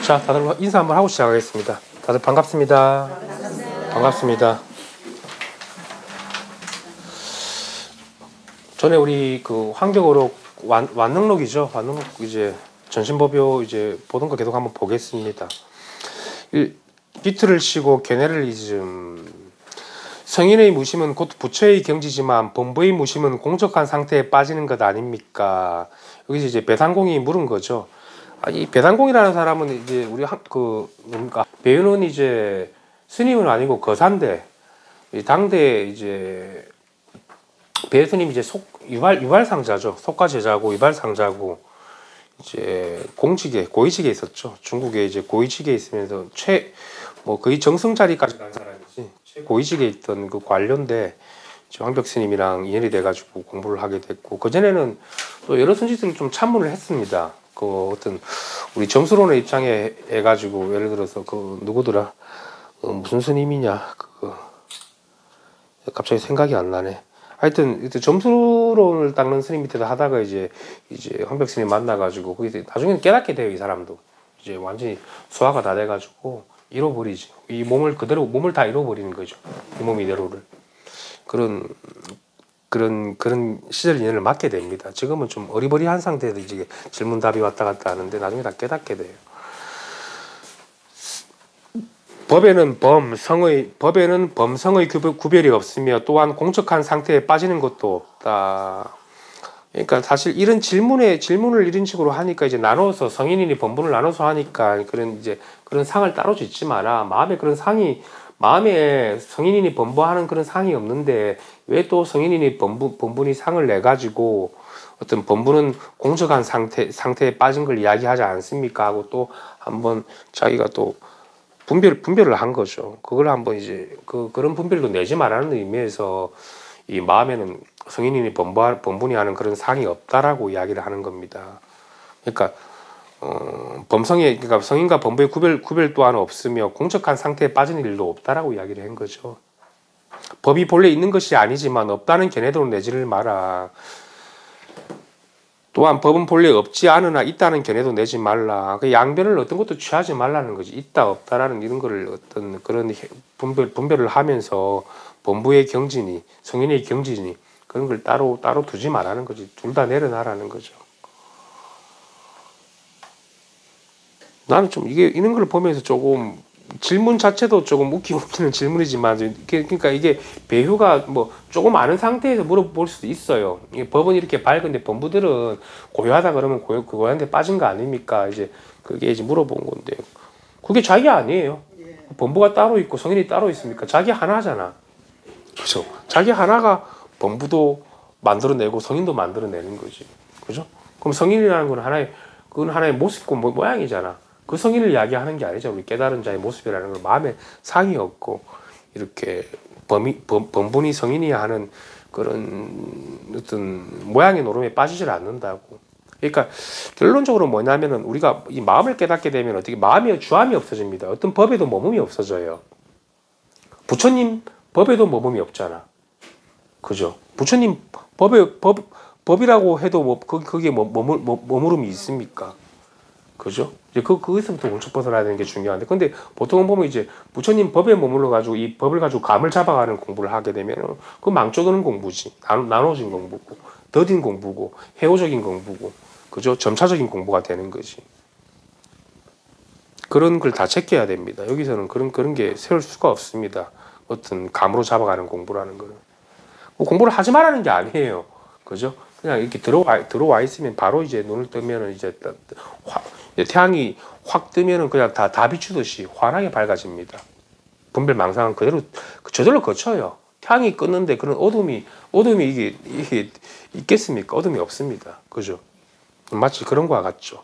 자, 다들 인사 한번 하고 시작하겠습니다. 다들 반갑습니다. 반갑습니다. 전에 우리 그 환경어록 완능록이죠. 완능록 이제 전신법요 이제 보던 거 계속 한번 보겠습니다. 비트를 쉬고 게네럴리즘. 성인의 무심은 곧 부처의 경지지만 본부의 무심은 공적한 상태에 빠지는 것 아닙니까? 여기서 이제 배상공이 물은 거죠. 이 배상공이라는 사람은 이제 우리 뭡니까? 배우는 이제 스님은 아니고 거사인데 당대 이제 배스님 이제 유발상자죠. 속가제자고 유발상자고 이제 공직에 고위직에 있었죠. 중국에 이제 고위직에 있으면서 거의 정승 자리까지 간 사람이지. 최고위직에 있던 그 관료인데 황벽 스님이랑 인연이 돼가지고 공부를 하게 됐고 그 전에는 또 여러 선지들을 좀 참문을 했습니다. 그 어떤 우리 점수론의 입장에 해가지고 예를 들어서 그 누구더라 무슨 스님이냐 갑자기 생각이 안 나네. 하여튼 점수론을 닦는 스님 밑에서 하다가 이제 황벽 스님 만나가지고 거기서 나중에는 깨닫게 돼요. 이 사람도 이제 완전히 소화가 다 돼가지고 잃어버리지. 이 몸을 다 잃어버리는 거죠. 이 몸 이대로를 그런 시절 인연을 맞게 됩니다. 지금은 좀 어리버리한 상태에서 이제 질문 답이 왔다 갔다 하는데 나중에 다 깨닫게 돼요. 법에는 범성의 구별이 없으며 또한 공적한 상태에 빠지는 것도 없다. 그러니까 사실 이런 질문을 이런 식으로 하니까 이제 나눠서 성인이니 범분을 나눠서 하니까 그런 상을 따로 짓지 마라. 마음에 성인이니 범부하는 그런 상이 없는데 왜 또 성인이니 범분이 상을 내 가지고 어떤 범부는 공적한 상태에 빠진 걸 이야기하지 않습니까? 하고 또 한번 자기가 또 분별을 한 거죠. 그걸 한번 이제 그런 분별도 내지 말라는 의미에서 이 마음에는 성인이니 범분이 하는 그런 상이 없다라고 이야기를 하는 겁니다. 그러니까 그러니까 성인과 범부의 구별 또한 없으며 공적한 상태에 빠진 일도 없다라고 이야기를 한 거죠. 법이 본래 있는 것이 아니지만 없다는 견해도 내지를 마라. 또한 법은 본래 없지 않으나 있다는 견해도 내지 말라. 그 양변을 어떤 것도 취하지 말라는 거지. 있다 없다라는 이런 거를 어떤 그런 분별을 하면서 범부의 경지니 성인의 경지니 그런 걸 따로 두지 말라는 거지. 둘 다 내려놔라는 거죠. 나는 좀 이런 걸 보면서 조금 질문 자체도 조금 웃기는 질문이지만 그러니까 이게 배후가 뭐 조금 아는 상태에서 물어볼 수도 있어요. 법은 이렇게 밝은데 범부들은 고요하다 그러면 고요한데 빠진 거 아닙니까? 이제 그게 이제 물어본 건데 그게 자기 아니에요. 범부가 따로 있고 성인이 따로 있습니까? 자기 하나잖아. 그죠? 자기 하나가 범부도 만들어내고 성인도 만들어내는 거지. 그죠? 그럼 성인이라는 건 하나의 모습과 모양이잖아. 그 성인을 이야기하는 게 아니죠. 우리 깨달은 자의 모습이라는 걸 마음에 상이 없고 이렇게 범분이 성인이야 하는 그런 어떤 모양의 노름에 빠지질 않는다고. 그러니까 결론적으로 뭐냐면은 우리가 이 마음을 깨닫게 되면 어떻게 마음의 주함이 없어집니다. 어떤 법에도 머금이 없어져요. 부처님 법에도 머금이 없잖아. 그죠? 부처님 법이라고 해도 거기에 머무름이 있습니까? 그죠? 이제 거기서부터 울쩍 벗어나야 되는 게 중요한데, 근데 보통은 보면 이제 부처님 법에 머물러 가지고 이 법을 가지고 감을 잡아가는 공부를 하게 되면 그 망쳐드는 공부지. 나눠진 공부고, 더딘 공부고, 해오적인 공부고, 그죠? 점차적인 공부가 되는 거지. 그런 걸 다 체크해야 됩니다. 여기서는 그런 게 세울 수가 없습니다. 어떤 감으로 잡아가는 공부라는 거는. 공부를 하지 말라는 게 아니에요. 그죠? 그냥 이렇게 들어와 있으면 바로 이제 눈을 뜨면은 이제 태양이 확 뜨면은 그냥 다 비추듯이 환하게 밝아집니다. 분별 망상은 저절로 거쳐요. 태양이 껐는데 그런 어둠이 이게 있겠습니까? 어둠이 없습니다. 그죠? 마치 그런 거와 같죠.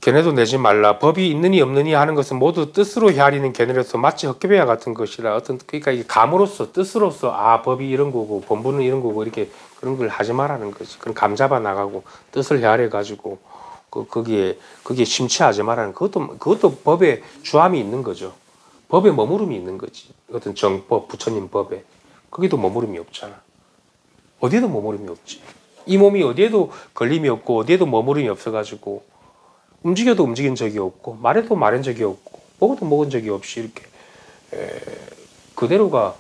견해도 내지 말라. 법이 있느니 없느니 하는 것은 모두 뜻으로 헤아리는 견해로서 마치 헛개배와 같은 것이라. 그러니까 이게 감으로서 뜻으로서 법이 이런 거고 본분은 이런 거고 이렇게 그런 걸 하지 말라는 거지. 그럼 감 잡아 나가고 뜻을 헤아려 가지고 거기에 심취하지 말라는 그것도 법에 주함이 있는 거죠. 법에 머무름이 있는 거지. 어떤 정법 부처님 법에 거기도 머무름이 없잖아. 어디에도 머무름이 없지. 이 몸이 어디에도 걸림이 없고 어디에도 머무름이 없어가지고 움직여도 움직인 적이 없고 말해도 말한 적이 없고 먹어도 먹은 적이 없이 이렇게 그대로가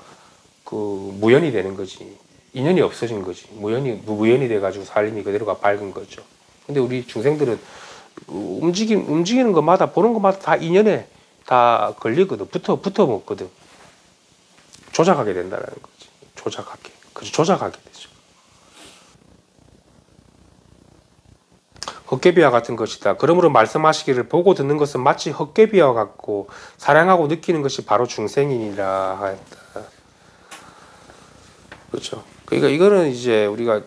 그 무연이 되는 거지. 인연이 없어진 거지. 무연이 돼가지고 살림이 그대로가 밝은 거죠. 근데 우리 중생들은 움직이는 것마다 보는 것마다 다 인연에 다 걸리거든. 붙어 먹거든. 조작하게 된다는 거지. 조작하게 되죠. 헛개비와 같은 것이다. 그러므로 말씀하시기를 보고 듣는 것은 마치 헛개비와 같고 사랑하고 느끼는 것이 바로 중생이니라 하였다. 그렇죠. 그러니까 이거는 이제 우리가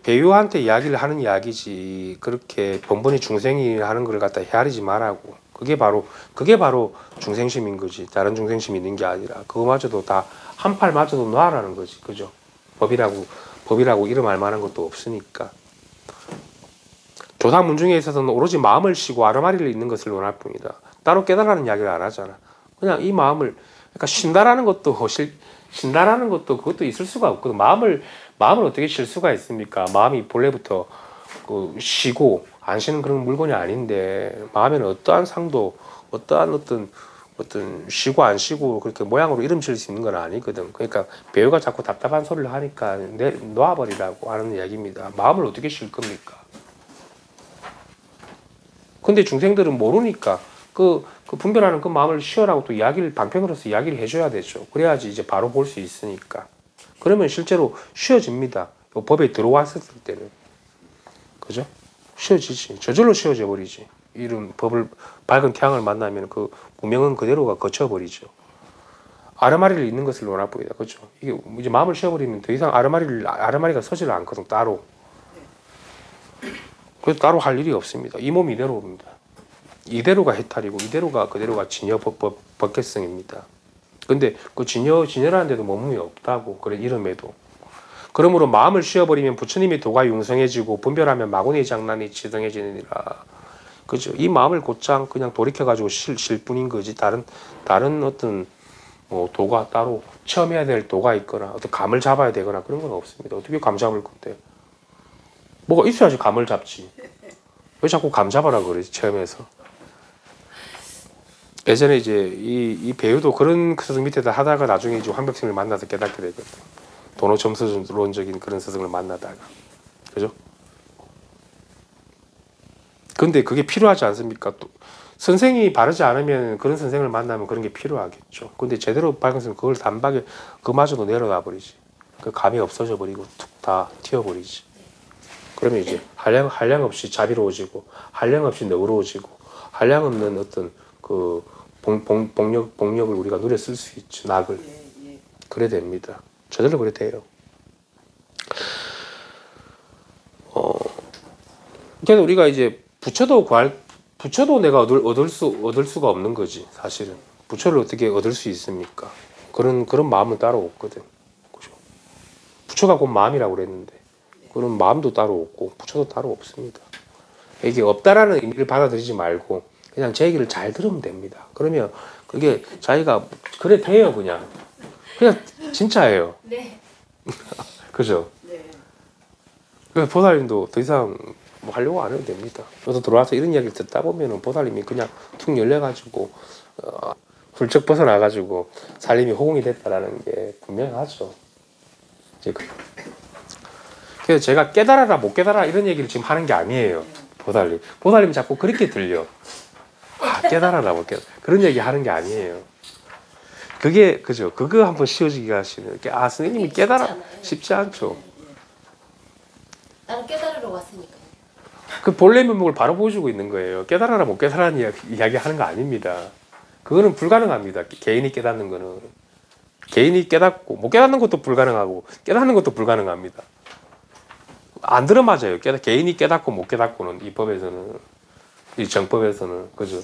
배우한테 이야기를 하는 이야기지 그렇게 번번이 중생이 하는 걸 갖다 헤아리지 말라고. 그게 바로 중생심인 거지. 다른 중생심이 있는 게 아니라 그거마저도 다 한 팔 마저도 놔라는 거지. 그죠? 법이라고 이름할 만한 것도 없으니까. 조사문중에 있어서는 오로지 마음을 쉬고 아르마리를 읽는 것을 논할 뿐이다. 따로 깨달라는 이야기를 안 하잖아. 그냥 이 마음을 그러니까 쉰다라는 것도 그것도 있을 수가 없거든. 마음을 어떻게 쉴 수가 있습니까? 마음이 본래부터 그 쉬고 안 쉬는 그런 물건이 아닌데 마음에는 어떠한 상도 어떤 쉬고 안 쉬고 그렇게 모양으로 이름 지을 수 있는 건 아니거든. 그러니까 배우가 자꾸 답답한 소리를 하니까 놓아버리라고 하는 이야기입니다. 마음을 어떻게 쉴 겁니까? 근데 중생들은 모르니까 그 분별하는 그 마음을 쉬어라고 또 방편으로서 이야기를 해줘야 되죠. 그래야지 이제 바로 볼 수 있으니까. 그러면 실제로 쉬어집니다. 법에 들어왔을 때는. 그죠? 쉬어지지. 저절로 쉬어져 버리지. 이런 법을, 밝은 태양을 만나면 그 무명은 그대로가 거쳐버리죠. 아르마리를 있는 것을 논할 뿐이다. 그죠? 이게 이제 마음을 쉬어버리면 더 이상 아르마리가 서지를 않거든, 따로. 그래서 따로 할 일이 없습니다. 이 몸이 이대로입니다. 이대로가 해탈이고 이대로가 그대로가 진여 법계성입니다. 근데 그 진여라는 데도 머물이 없다고. 그래 이름에도. 그러므로 마음을 쉬어버리면 부처님의 도가 융성해지고 분별하면 마구니 장난이 지등해지느니라. 그죠? 이 마음을 곧장 그냥 돌이켜가지고 쉴 뿐인 거지. 다른 어떤 뭐 도가 따로 체험해야 될 도가 있거나 어떤 감을 잡아야 되거나 그런 건 없습니다. 어떻게 감 잡을 건데? 뭐가 있어야지 감을 잡지. 왜 자꾸 감 잡아라 그러지 체험해서. 예전에 이제 이 배우도 그런 스승 밑에다 하다가 나중에 이제 황벽심을 만나서 깨닫게 되거든. 도노 점수론적인 그런 스승을 만나다가. 그죠? 근데 그게 필요하지 않습니까? 또 선생이 바르지 않으면 그런 선생을 만나면 그런 게 필요하겠죠. 근데 제대로 밝은 선생 그걸 단박에 그마저도 내려놔 버리지. 그 감이 없어져 버리고 툭 다 튀어버리지. 그러면 이제 한량 없이 자비로워지고 한량 없이 너그러워지고 한량 없는 어떤 그 복력을 우리가 누려 쓸 수 있죠. 낙을. 그래 됩니다. 저절로 그래 돼요. 그래서 우리가 이제 부처도 내가 얻을 수가 없는 거지. 사실은 부처를 어떻게 얻을 수 있습니까? 그런 마음은 따로 없거든. 그죠? 부처가 곧 마음이라고 그랬는데 그런 마음도 따로 없고 부처도 따로 없습니다. 이게 없다라는 의미를 받아들이지 말고 그냥 제 얘기를 잘 들으면 됩니다. 그러면 그게 자기가 그래 돼요. 그냥 진짜예요. 네. 그죠? 네. 그래서 보살님도 더 이상 뭐 하려고 안 해도 됩니다. 저도 들어와서 이런 이야기를 듣다 보면은 보살님이 그냥 툭 열려가지고 훌쩍 벗어나가지고 살림이 호응이 됐다라는 게 분명하죠. 이제 그래서 제가 깨달아라 못 깨달아라 이런 얘기를 지금 하는 게 아니에요. 보살님 자꾸 그렇게 들려. 깨달아라 못 깨달아 그런 얘기 하는 게 아니에요. 그게 그죠? 그거 한번 씌워주기가 하시는. 선생님이 깨달아 쉽지 않죠. 나는 깨달으러 왔으니까. 그 본래 면목을 바로 보여주고 있는 거예요. 깨달아라 못 깨달아라는 이야기 하는 거 아닙니다. 그거는 불가능합니다. 개인이 깨닫는 거는. 개인이 깨닫고 못 깨닫는 것도 불가능하고 깨닫는 것도 불가능합니다. 안 들어맞아요. 개인이 깨닫고 못 깨닫고는 이 법에서는, 이 정법에서는. 그죠?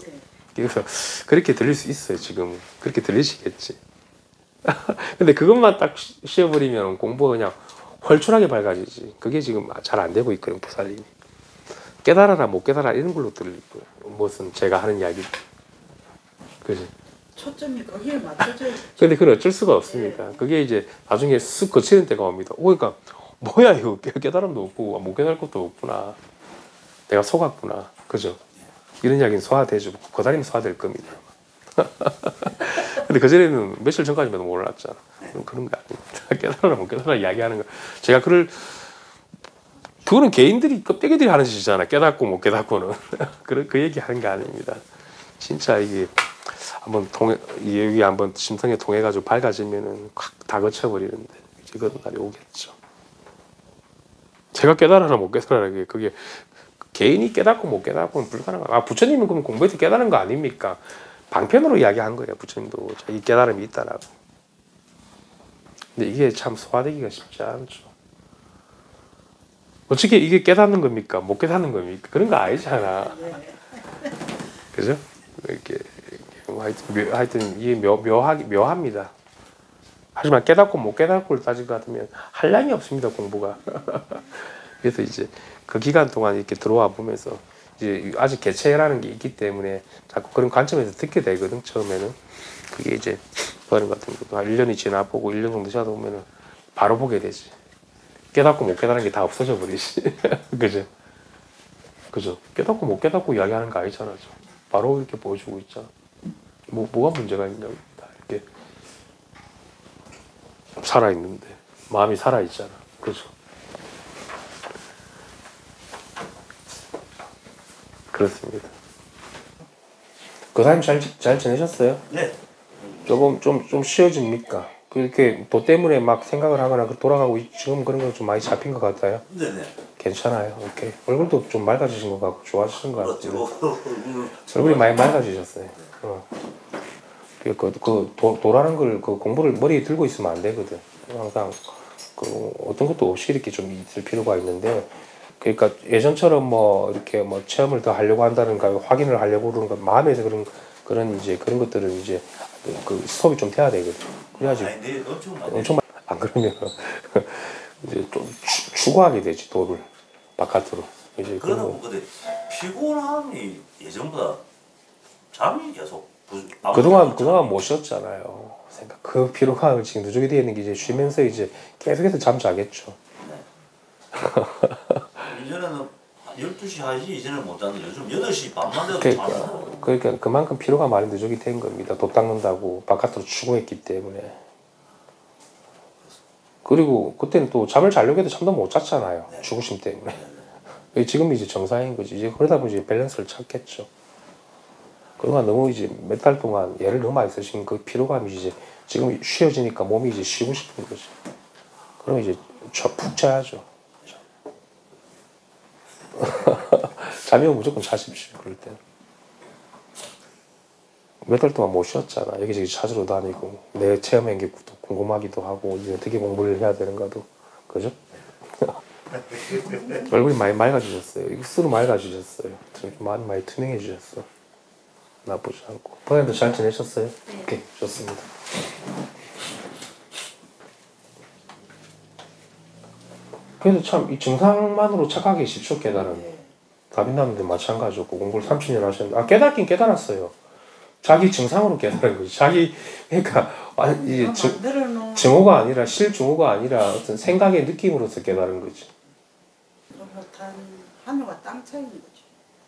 그래서 그렇게 들릴 수 있어요. 지금 그렇게 들리시겠지. 근데 그것만 딱 씌워버리면 공부가 그냥 헐출하게 밝아지지. 그게 지금 잘 안 되고 있거든요. 보살님이. 깨달아라 못 깨달아라 이런 걸로 들리고 무슨 제가 하는 이야기. 그지? 초점이 거기에 맞춰져 있죠. 근데 그건 어쩔 수가 없습니다. 그게 이제 나중에 쓱 거치는 때가 옵니다. 그러니까 뭐야 이거 깨달음도 없고 못 깨달을 것도 없구나. 내가 속았구나. 그죠? 이런 이야기는 소화되죠. 거다리면 소화될 겁니다. 근데 그전에는 며칠 전까지만 몰랐잖아. 그런 거 아닙니다. 깨달아라 못 깨달아라 이야기하는 거. 제가 그거는 개인들이 껍데기들이 하는 짓이잖아. 깨닫고 못 깨닫고는. 그 얘기 하는 게 아닙니다. 진짜 이게 한번 여기 한번 심성에 통해가지고 밝아지면은 확 다 거쳐버리는데 이제 그런 날이 오겠죠. 제가 깨달아라 못 깨달아라 그게 개인이 깨닫고 못 깨닫고는 불가능한. 부처님은 그럼 공부해서 깨달은 거 아닙니까? 방편으로 이야기한 거예요. 부처님도 자기 깨달음이 있다라고. 근데 이게 참 소화되기가 쉽지 않죠. 어떻게 이게 깨닫는 겁니까? 못 깨닫는 겁니까? 그런 거 아니잖아. 그죠? 이렇게 하여튼 이게 묘합니다. 하지만 깨닫고 못 깨닫고를 따지고 하면 한량이 없습니다. 공부가. 그래서 이제 그 기간 동안 이렇게 들어와 보면서 이제 아직 개체라는 게 있기 때문에 자꾸 그런 관점에서 듣게 되거든. 처음에는 그게 이제 그런 같은 것도 한 1년이 지나보고 1년 정도 지나다 보면은 바로 보게 되지. 깨닫고 못 깨닫는 게 다 없어져 버리지. 그죠? 그죠? 깨닫고 못 깨닫고 이야기하는 거 아니잖아. 바로 이렇게 보여주고 있잖아. 뭐가 문제가 있냐고. 이렇게 살아있는데 마음이 살아있잖아. 그죠? 그렇습니다. 그 사람 잘 지내셨어요? 네. 조금 좀 쉬워집니까? 그렇게 도 때문에 막 생각을 하거나 돌아가고 지금 그런 거 좀 많이 잡힌 것 같아요? 네네. 괜찮아요. 오케이. 얼굴도 좀 맑아지신 것 같고 좋아지신 것 같아요. 그렇죠. 얼굴이 많이 맑아지셨어요. 도라는 걸 공부를 머리에 들고 있으면 안 되거든. 항상 어떤 것도 없이 이렇게 좀 있을 필요가 있는데, 그러니까 예전처럼 뭐 이렇게 뭐 체험을 더 하려고 한다는가 확인을 하려고 그러는 거 마음에서 그런 이제 그런 것들은 이제 그 스톱이 좀 돼야 되거든. 그래야지. 네, 엄청 안 그러면 이제 좀 추구하게 되지 도를 바깥으로. 이제 그러다 보니까 피곤함이 예전보다 잠이 계속 그동안 못 쉬었잖아요. 그 피로감을 지금 누적이 되어 있는 게 이제 쉬면서 이제 계속해서 잠 자겠죠. 이전에는 12시 1시 이전에 못 자는데 요즘 8시 밤만 돼도 그러니까 그만큼 피로가 많이 누적이 된 겁니다. 돛 닦는다고 바깥으로 추구했기 때문에. 그리고 그때는 또 잠을 자려고 해도 잠도 못 잤잖아요. 네. 죽으심 때문에. 네. 지금 이제 정상인 거지. 이제 그러다 보니 이제 밸런스를 찾겠죠. 그동안 너무 이제 몇 달 동안 애를 너무 많이 쓰신 그 피로감이 이제 지금 쉬어지니까 몸이 이제 쉬고 싶은 거지. 그럼 이제 푹 자야죠. 잠이 오면 무조건 자십시오. 그럴 때. 몇 달 동안 못 쉬었잖아. 여기저기 찾으러 다니고 내 체험한 게 궁금하기도 하고 이제 어떻게 공부를 해야 되는가도. 그죠? 얼굴이 많이 맑아지셨어요. 입술도 맑아지셨어요. 많이 투명해지셨어. 나쁘지 않고. 부모님도 잘 지내셨어요? 네. 오케이, 좋습니다. 그래도 참 이 증상만으로 착하기 쉽죠. 깨달은. 다빈다는데 마찬가지고 공부를 30년 하셨는데 깨닫긴 깨달았어요. 자기 증상으로 깨달은 거지. 자기 그러니까 이제 증오가 아니라 실증오가 아니라 어떤 생각의 느낌으로서 깨달은 거지. 하늘과 땅 차이인 거지.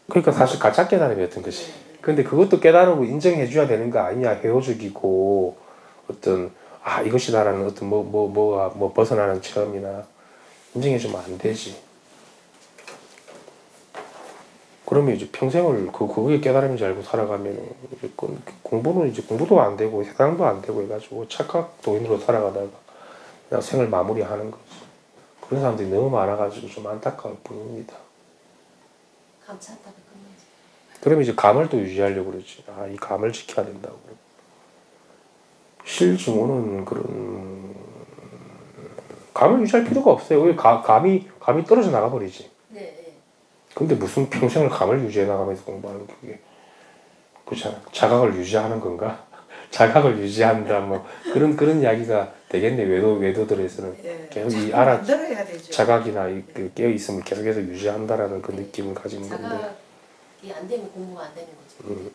그러니까 사실 가짜 깨달음이었던 거지. 근데 그것도 깨달음으로 인정해 줘야 되는 거 아니냐. 회오적이고 어떤 이것이다라는 어떤 뭐가 벗어나는 체험이나 인정해 주면 안 되지. 그러면 이제 평생을 그게 깨달음인 줄 알고 살아가면 공부는 이제 공부도 안 되고 해당도 안 되고 해가지고 착각 도인으로 살아가다가 그냥 생을 마무리하는 거지. 그런 사람들이 너무 많아가지고 좀 안타까울 뿐입니다. 감찼다가 끝내지. 그러면 이제 감을 또 유지하려고 그러지. 이 감을 지켜야 된다고. 실증오는 그런 감을 유지할 필요가 없어요. 왜 감이 떨어져 나가버리지. 네. 근데 무슨 평생을 감을 유지해 나가면서 공부하는 게 그게 그렇잖아. 자각을 유지하는 건가? 자각을 유지한다 뭐 그런 이야기가 되겠네. 외도들에서는 계속 이 자각이나 그 깨어 있음을 계속해서 유지한다라는 그 느낌을 가지는 건데. 자각이 안 되면 공부가 안 되는 거지.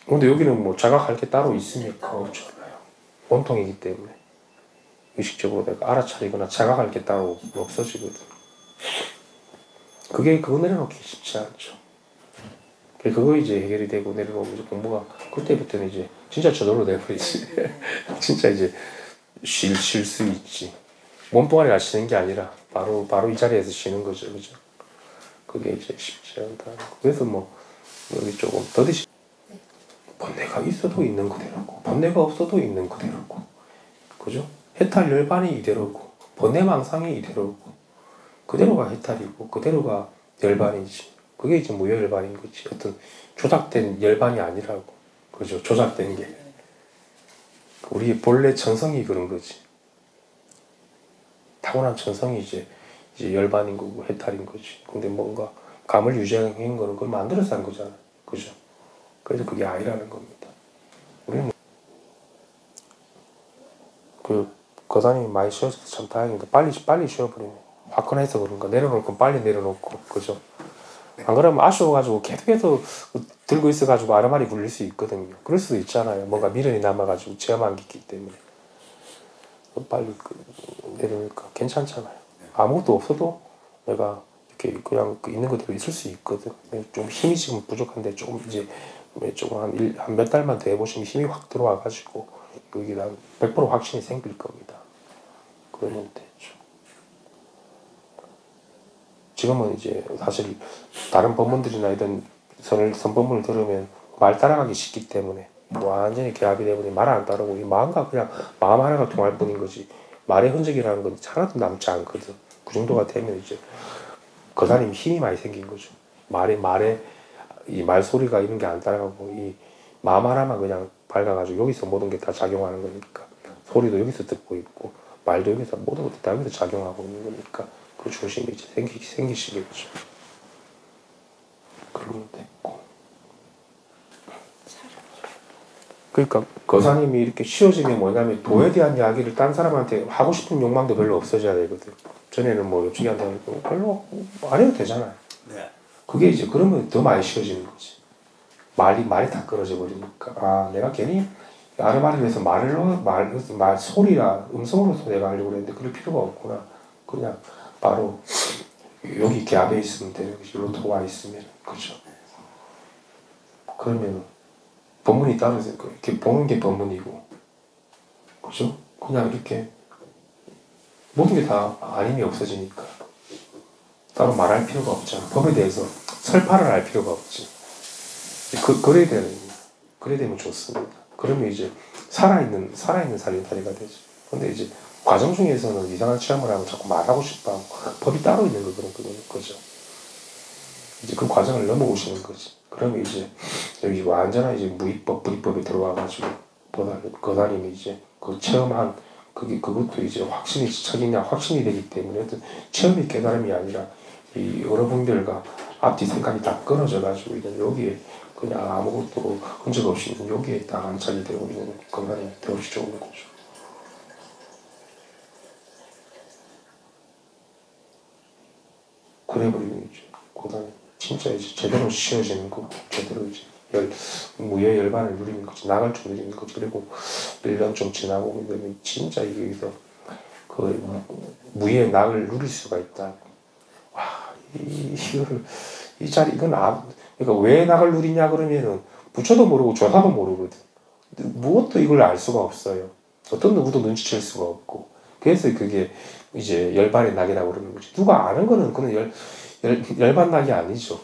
근데 여기는 뭐 자각할 게 따로 있습니까? 없잖아요. 원통이기 때문에. 의식적으로 내가 알아차리거나 자각할 게 따로 없어지거든. 그거 내려놓기 쉽지 않죠. 그거 이제 해결이 되고 내려놓으면 이제 공부가 그때부터는 이제 진짜 저절로 돼버리지. 진짜 이제 쉴 수 있지. 몸뚱아리가 쉬는 게 아니라 바로 이 자리에서 쉬는 거죠, 그죠? 그게 이제 쉽지 않다. 그래서 뭐 여기 조금 더디시. 번뇌가 있어도 있는 그대로고 번뇌가 없어도 있는 그대로고, 그죠? 해탈 열반이 이대로고 번뇌망상이 이대로고 그대로가 해탈이고 그대로가 열반이지. 그게 이제 무여열반인 거지. 어떤 조작된 열반이 아니라고, 그죠? 조작된 게 우리 본래 천성이 그런 거지. 타고난 천성이 이제 열반인 거고 해탈인 거지. 근데 뭔가 감을 유지한 거는 그걸 만들어서 한 거잖아, 그죠? 그래서 그게 아니라는 겁니다. 우리는 그 거사님이 많이 쉬어서 참 다행입니다. 빨리 쉬어버리네. 화끈해서 그런가. 내려놓을 건 빨리 내려놓고, 그죠? 안 그러면 아쉬워가지고 계속해서 들고 있어가지고 아르마리 굴릴 수 있거든요. 그럴 수도 있잖아요. 뭔가 미련이 남아가지고 체험한 게 있기 때문에. 빨리 내려놓으니까 괜찮잖아요. 아무것도 없어도 내가 이렇게 그냥 있는 그대로 있을 수 있거든. 좀 힘이 지금 부족한데 조금 이제 조금 한 몇 달만 더 해보시면 힘이 확 들어와가지고 여기다 100% 확신이 생길 겁니다. 그러면 되죠. 지금은 이제 사실 다른 법문들이나 이런 선법문을 들으면 말 따라가기 쉽기 때문에 완전히 개합이 되버리니 말 안 따르고 이 마음과 그냥 마음 하나가 통할 뿐인 거지 말의 흔적이라는 건 하나도 남지 않거든. 그 정도가 되면 이제 거사님 힘이 많이 생긴 거죠. 말에 이 말소리가 이런 게 안 따라가고 이 마음 하나만 그냥 밝아가지고 여기서 모든 게 다 작용하는 거니까 소리도 여기서 듣고 있고 말도 여기서 모든 것도 다 여기서 작용하고 있는 거니까 그 중심이 이제 생기시겠죠. 그러면 됐고. 그러니까 거사님이 이렇게 쉬워지면 뭐냐면 도에 대한 이야기를 딴 사람한테 하고 싶은 욕망도 별로 없어져야 되거든. 전에는 뭐 옆집한테 별로 안 해도 되잖아요. 네. 그게 이제 그러면 더 많이 쉬워지는 거지. 말이 다 끊어져 버리니까. 아, 내가 괜히 아르바리를 해서 말 소리라 음성으로서 내가 하려고 했는데 그럴 필요가 없구나. 그냥 바로 여기 갭에 있으면 되는 거지. 로토가 있으면, 그죠? 그러면 법문이 따로 이렇게 보는 게 법문이고, 그죠? 그냥 이렇게 모든 게 다 아님이 없어지니까 따로 말할 필요가 없잖아. 법에 대해서 설파를 할 필요가 없지. 그래야 되면 좋습니다. 그러면 이제 살아있는 살림살이가 되지. 근데 이제 과정 중에서는 이상한 체험을 하면 자꾸 말하고 싶어 하고 법이 따로 있는 거죠. 이제 그 과정을 넘어오시는 거지. 그러면 이제 여기 완전한 이제 무위법, 불이법에 들어와가지고 거사님이 이제 그 체험한 그것도 이제 확신이 확신이 되기 때문에 어떤 체험이 깨달음이 아니라 이 여러분들과 앞뒤 생각이 다 끊어져가지고 이제 여기에 그냥 아무것도 흔적 없이 여기에 딱 안착이 되고 있는 거사님이 되어주죠 오는 거죠. 그래버리면 이제 고단이 진짜 이제 제대로 쉬어지는 거고 제대로 이제 무예 열반을 누리는 거지. 나갈 좀 누리는 거지. 그리고 1년 좀 지나고 그러면 진짜 여기서 그 무예 낙을 누릴 수가 있다. 와, 이 자리 이건 그러니까 왜 낙을 누리냐 그러면은 부처도 모르고 조사도 모르거든. 무엇도 이걸 알 수가 없어요. 어떤 누구도 눈치챌 수가 없고. 그래서 그게 이제 열반의 낙이라고 그러는 거지. 누가 아는 거는 그는 열반 낙이 아니죠.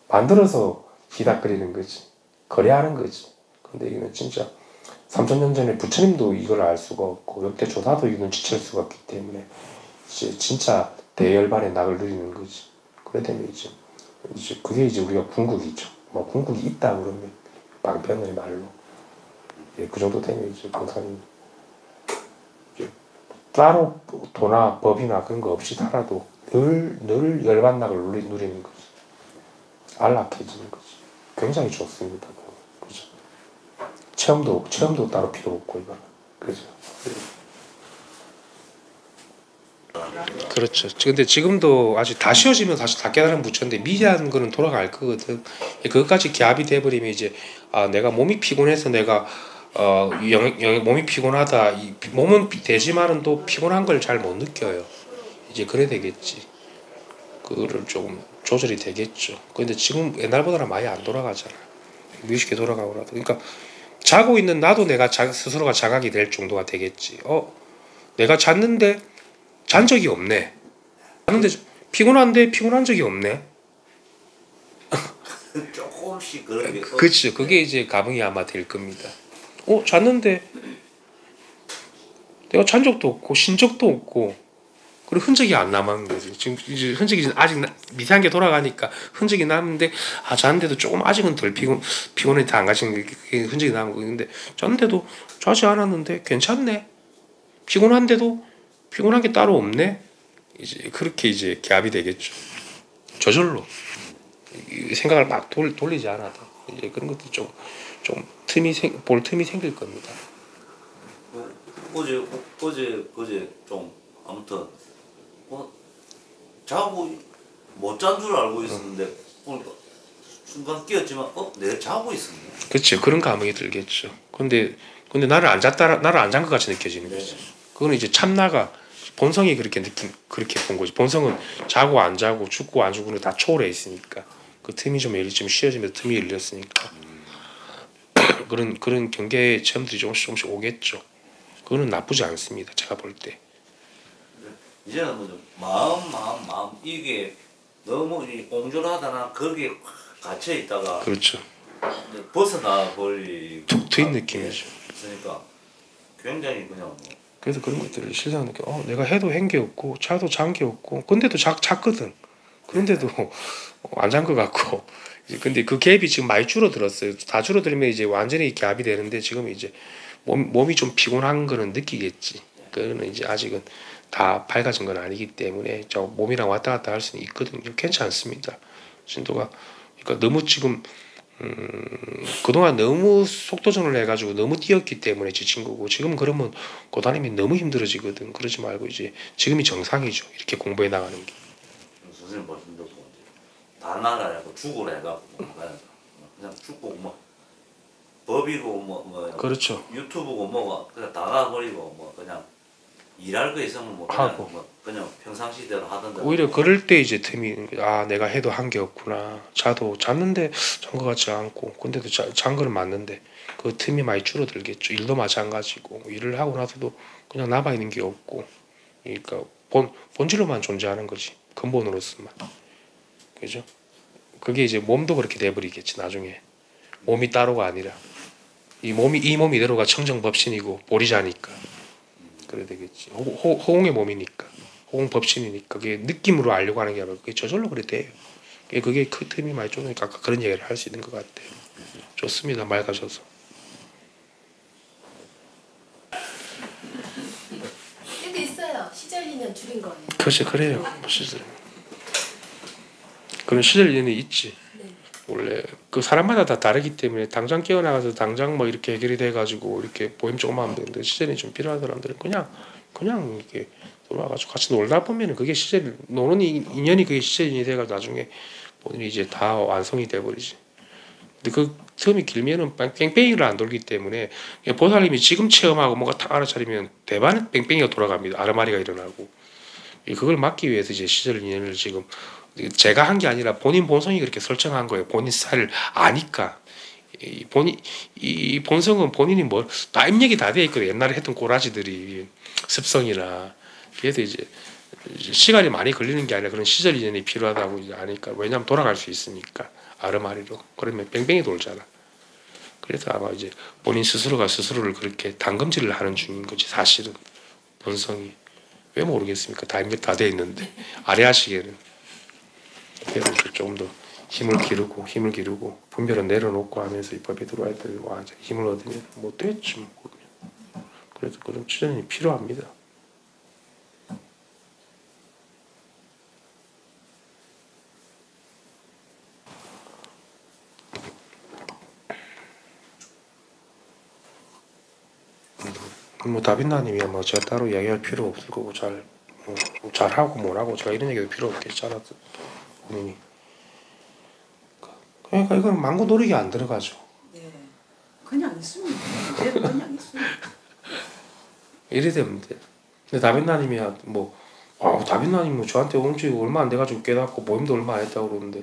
만들어서 희닥거리는 거지. 거래하는 거지. 근데 이거는 진짜 3000년 전에 부처님도 이걸 알 수가 없고 역대 조사도 이 눈치챌 수가 없기 때문에 이제 진짜 대열반의 낙을 누리는 거지. 그래 되면 이제 그게 이제 우리가 궁극이죠. 뭐 궁극이 있다 그러면 방편의 말로 예, 그 정도 되면 이제 강사님 따로 도나 법이나 그런 거 없이 살아도 늘 열반낙을 누리는 거지. 안락해지는 거지. 굉장히 좋습니다. 그죠? 체험도 따로 필요 없고 이거는. 그죠? 그렇죠. 근데 지금도 아직 다 쉬어지면 사실 다 깨달은 부처인데 미세한 거는 돌아갈 거거든. 그것까지 기압이 돼버리면 이제 내가 몸이 피곤해서 내가 몸이 피곤하다. 몸은 되지만은 또 피곤한 걸 잘 못 느껴요. 이제 그래 되겠지. 그거를 조금 조절이 되겠죠. 근데 지금 옛날보다는 많이 안 돌아가잖아. 뮤직에 돌아가고라도. 그러니까 자고 있는 나도 내가 스스로가 자각이 될 정도가 되겠지. 내가 잤는데 잔 적이 없네. 잤는데 피곤한데 피곤한 적이 없네. 조금씩 그런 게. 그렇죠. 그게 이제 감흥이 아마 될 겁니다. 잤는데 내가 잔 적도 없고 쉰 적도 없고 그리고 흔적이 안 남은 거지. 지금 이제 흔적이 아직 미세한 게 돌아가니까 흔적이 남는데 잤는데도 조금 아직은 덜 피곤이 다 안 가시는 게 흔적이 남은 거. 근데 잤는데도 자지 않았는데 괜찮네. 피곤한데도 피곤한 게 따로 없네. 이제 그렇게 이제 기압이 되겠죠. 저절로 생각을 막 돌리지 않아도 이제 그런 것도 좀 볼 틈이 생길 겁니다. 어제 좀 아무튼 자고 못 잔 줄 알고 있었는데 오늘 순간 깨었지만 내가 자고 있었네. 그렇죠. 그런 감흥이 들겠죠. 근데 나를 안 잔 것 같이 느껴지는 거지. 그거는 이제 참나가 본성이 그렇게 본 거지. 본성은 자고 안 자고 죽고 안 죽고는 다 초월해 있으니까 그 틈이 좀 쉬어지면서 틈이 열렸으니까 그런 경계 체험들이 조금씩 오겠죠. 그거는 나쁘지 않습니다. 제가 볼 때. 이제는 뭐죠? 마음 이게 너무 옹졸하다나 거기에 갇혀 있다가 그렇죠. 벗어나 버리 툭 트인 느낌이죠. 그러니까 굉장히 그냥 뭐. 그래서 그런 것들을 실상 느껴. 내가 해도 한 게 없고 자도 잔 게 없고 근데도 잤거든. 그런데도 안 잔 것 같고. 근데 그 갭이 지금 많이 줄어들었어요. 다 줄어들면 이제 완전히 갭이 되는데 지금 이제 몸이 좀 피곤한 거는 느끼겠지. 그거는 이제 아직은 다 밝아진 건 아니기 때문에 저 몸이랑 왔다 갔다 할 수는 있거든요. 괜찮습니다. 진도가 그러니까 너무 지금 그동안 너무 속도전을 해가지고 너무 뛰었기 때문에 지친 거고 지금 그러면 고단임이 너무 힘들어지거든. 그러지 말고 이제 지금이 정상이죠. 이렇게 공부해 나가는 게. 선생님 말씀 듣고 다 나라라고 죽으라 해갖고 그냥 죽고 뭐 법이고 뭐 그렇죠. 유튜브고 뭐가 그냥 다 가버리고 뭐 그냥 일할 거 있으면 뭐 그냥 평상시대로 하던데. 오히려 그럴 때 이제 틈이 내가 해도 한 게 없구나. 잤는데 잔 것 같지 않고 근데도 잔 거는 맞는데 그 틈이 많이 줄어들겠죠. 일도 마찬가지고 일을 하고 나서도 그냥 남아 있는 게 없고 그러니까 본질로만 존재하는 거지. 근본으로서만. 그죠? 그게 이제 몸도 그렇게 돼버리겠지 나중에. 몸이 따로가 아니라 이 몸 이대로가 청정법신이고 보리자니까 그래 되겠지. 호응의 몸이니까 호응 법신이니까 그게 느낌으로 알려고 하는 게 아니라 그게 저절로 그래 돼요. 그게 그 틈이 많이 좁으니까 아까 그런 얘기를 할 수 있는 것 같아요. 좋습니다. 맑아져서. 얘도 있어요. 시절리는 줄인 거예요. 그렇지 그래요. 시절. 그런 시절리는 있지. 원래 그 사람마다 다 다르기 때문에 당장 깨어나가서 당장 뭐 이렇게 해결이 돼가지고 이렇게 보임 조금만 하면 되는데 시절이 좀 필요한 사람들은 그냥 이렇게 돌아가지고 같이 놀다 보면은 그게 시절 노는 인연이 그게 시절이 돼가지고 나중에 본인이 이제 다 완성이 돼버리지. 근데 그 틈이 길면은 뺑뺑이를 안 돌기 때문에 보살님이 지금 체험하고 뭔가 딱 알아차리면 대반은 뺑뺑이가 돌아갑니다. 아르마리가 일어나고 그걸 막기 위해서 이제 시절 인연을 지금 제가 한 게 아니라 본인 본성이 그렇게 설정한 거예요. 본인 스타일을 아니까. 이 본성은 본인이 다 입력이 다 돼 있거든요. 옛날에 했던 꼬라지들이 습성이나 그래서 이제 시간이 많이 걸리는 게 아니라 그런 시절 인연이 필요하다고 이제 아니까. 왜냐하면 돌아갈 수 있으니까 아르마리로. 그러면 뺑뺑이 돌잖아. 그래서 아마 이제 본인 스스로가 스스로를 그렇게 단검질을 하는 중인 거지. 사실은 본성이 왜 모르겠습니까? 다 입력 다 돼 있는데 아래하시게는. 그래서 조금 더 힘을 기르고 분별은 내려놓고 하면서 이 법에 들어와야 되고 완전 힘을 얻으면 못 되겠지 뭐. 그래서 그런 추천이 필요합니다. 뭐 다빈나님이 뭐 제가 따로 이야기할 필요 없을 거고 잘하고 뭐라고 제가 이런 얘기도 필요 없겠지 알았어. 본인이. 그러니까 이건 망고 노력이 안 들어가죠. 네. 그냥 있습니다. 그대로 그냥 있습니다. 이래 되면 돼. 근데 다빈나님이야 뭐 다빈나님 뭐 저한테 온지 얼마 안 돼가지고 깨닫고 모임도 얼마 안 했다고 그러는데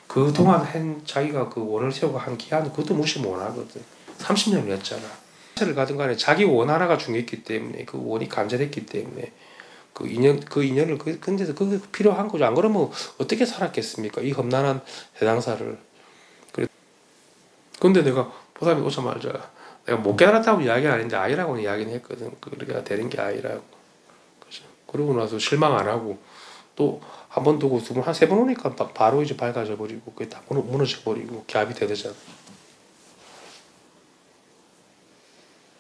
그 동안 한 자기가 그 원을 세우고 한 기한 그것도 무시 못 하거든. 30년을 했잖아. 를 가든 간에 자기 원 하나가 중요했기 때문에 그 원이 간절했기 때문에 그 인연을 근데서 그게 필요한 거죠. 안 그러면 어떻게 살았겠습니까? 이 험난한 세상사를. 그래. 근데 내가 보살님 오자마자 내가 못 깨달았다고 이야기는 아닌데 아이라고는 이야기는 했거든. 그렇게 되는 게 아이라고. 그죠. 그러고 나서 실망 안 하고 또 한 번 두고 두 번 한 세 번 오니까 바로 이제 밝아져 버리고 그게 다 무너져 버리고 갸이 되잖아.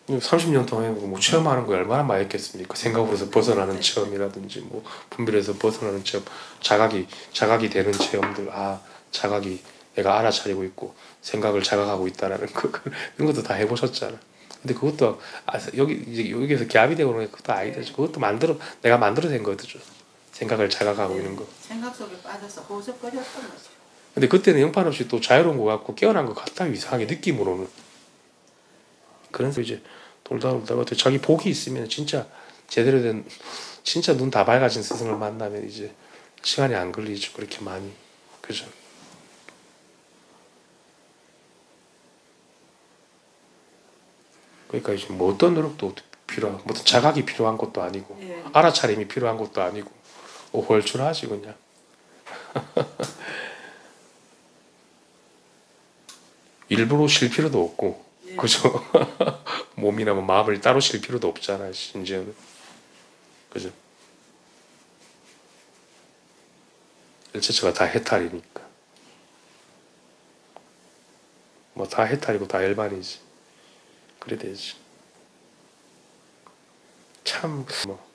30년 동안 뭐 체험하는 거 얼마나 많이 했겠습니까? 생각으로서 벗어나는 체험이라든지 뭐 분별에서 벗어나는 체험, 자각이 되는 체험들. 아, 자각이 내가 알아차리고 있고 생각을 자각하고 있다라는 거 그런 것도 다 해보셨잖아. 근데 그것도 여기서 갭이 되고 그러는 그것도 아니다. 그것도 내가 만들어낸 거죠. 생각을 자각하고 있는 거. 생각 속에 빠져서 호석거렸던 거죠. 근데 그때는 형편없이 또 자유로운 것 같고 깨어난 것 같다 이상하게 느낌으로는. 그래서 이제 돌다가 자기 복이 있으면 진짜 제대로 된 진짜 눈 다 밝아진 스승을 만나면 이제 시간이 안 걸리죠. 그렇게 많이. 그죠? 그러니까 이제 뭐 어떤 노력도 필요한, 뭐 자각이 필요한 것도 아니고 예. 알아차림이 필요한 것도 아니고 홀출하지 그냥. 일부러 쉴 필요도 없고, 예. 그죠? 몸이나 뭐 마음을 따로 쉴 필요도 없잖아, 심지어는. 그죠? 일체처가 다 해탈이니까. 뭐 다 해탈이고 다 일반이지. 그래 되지. 참, 뭐,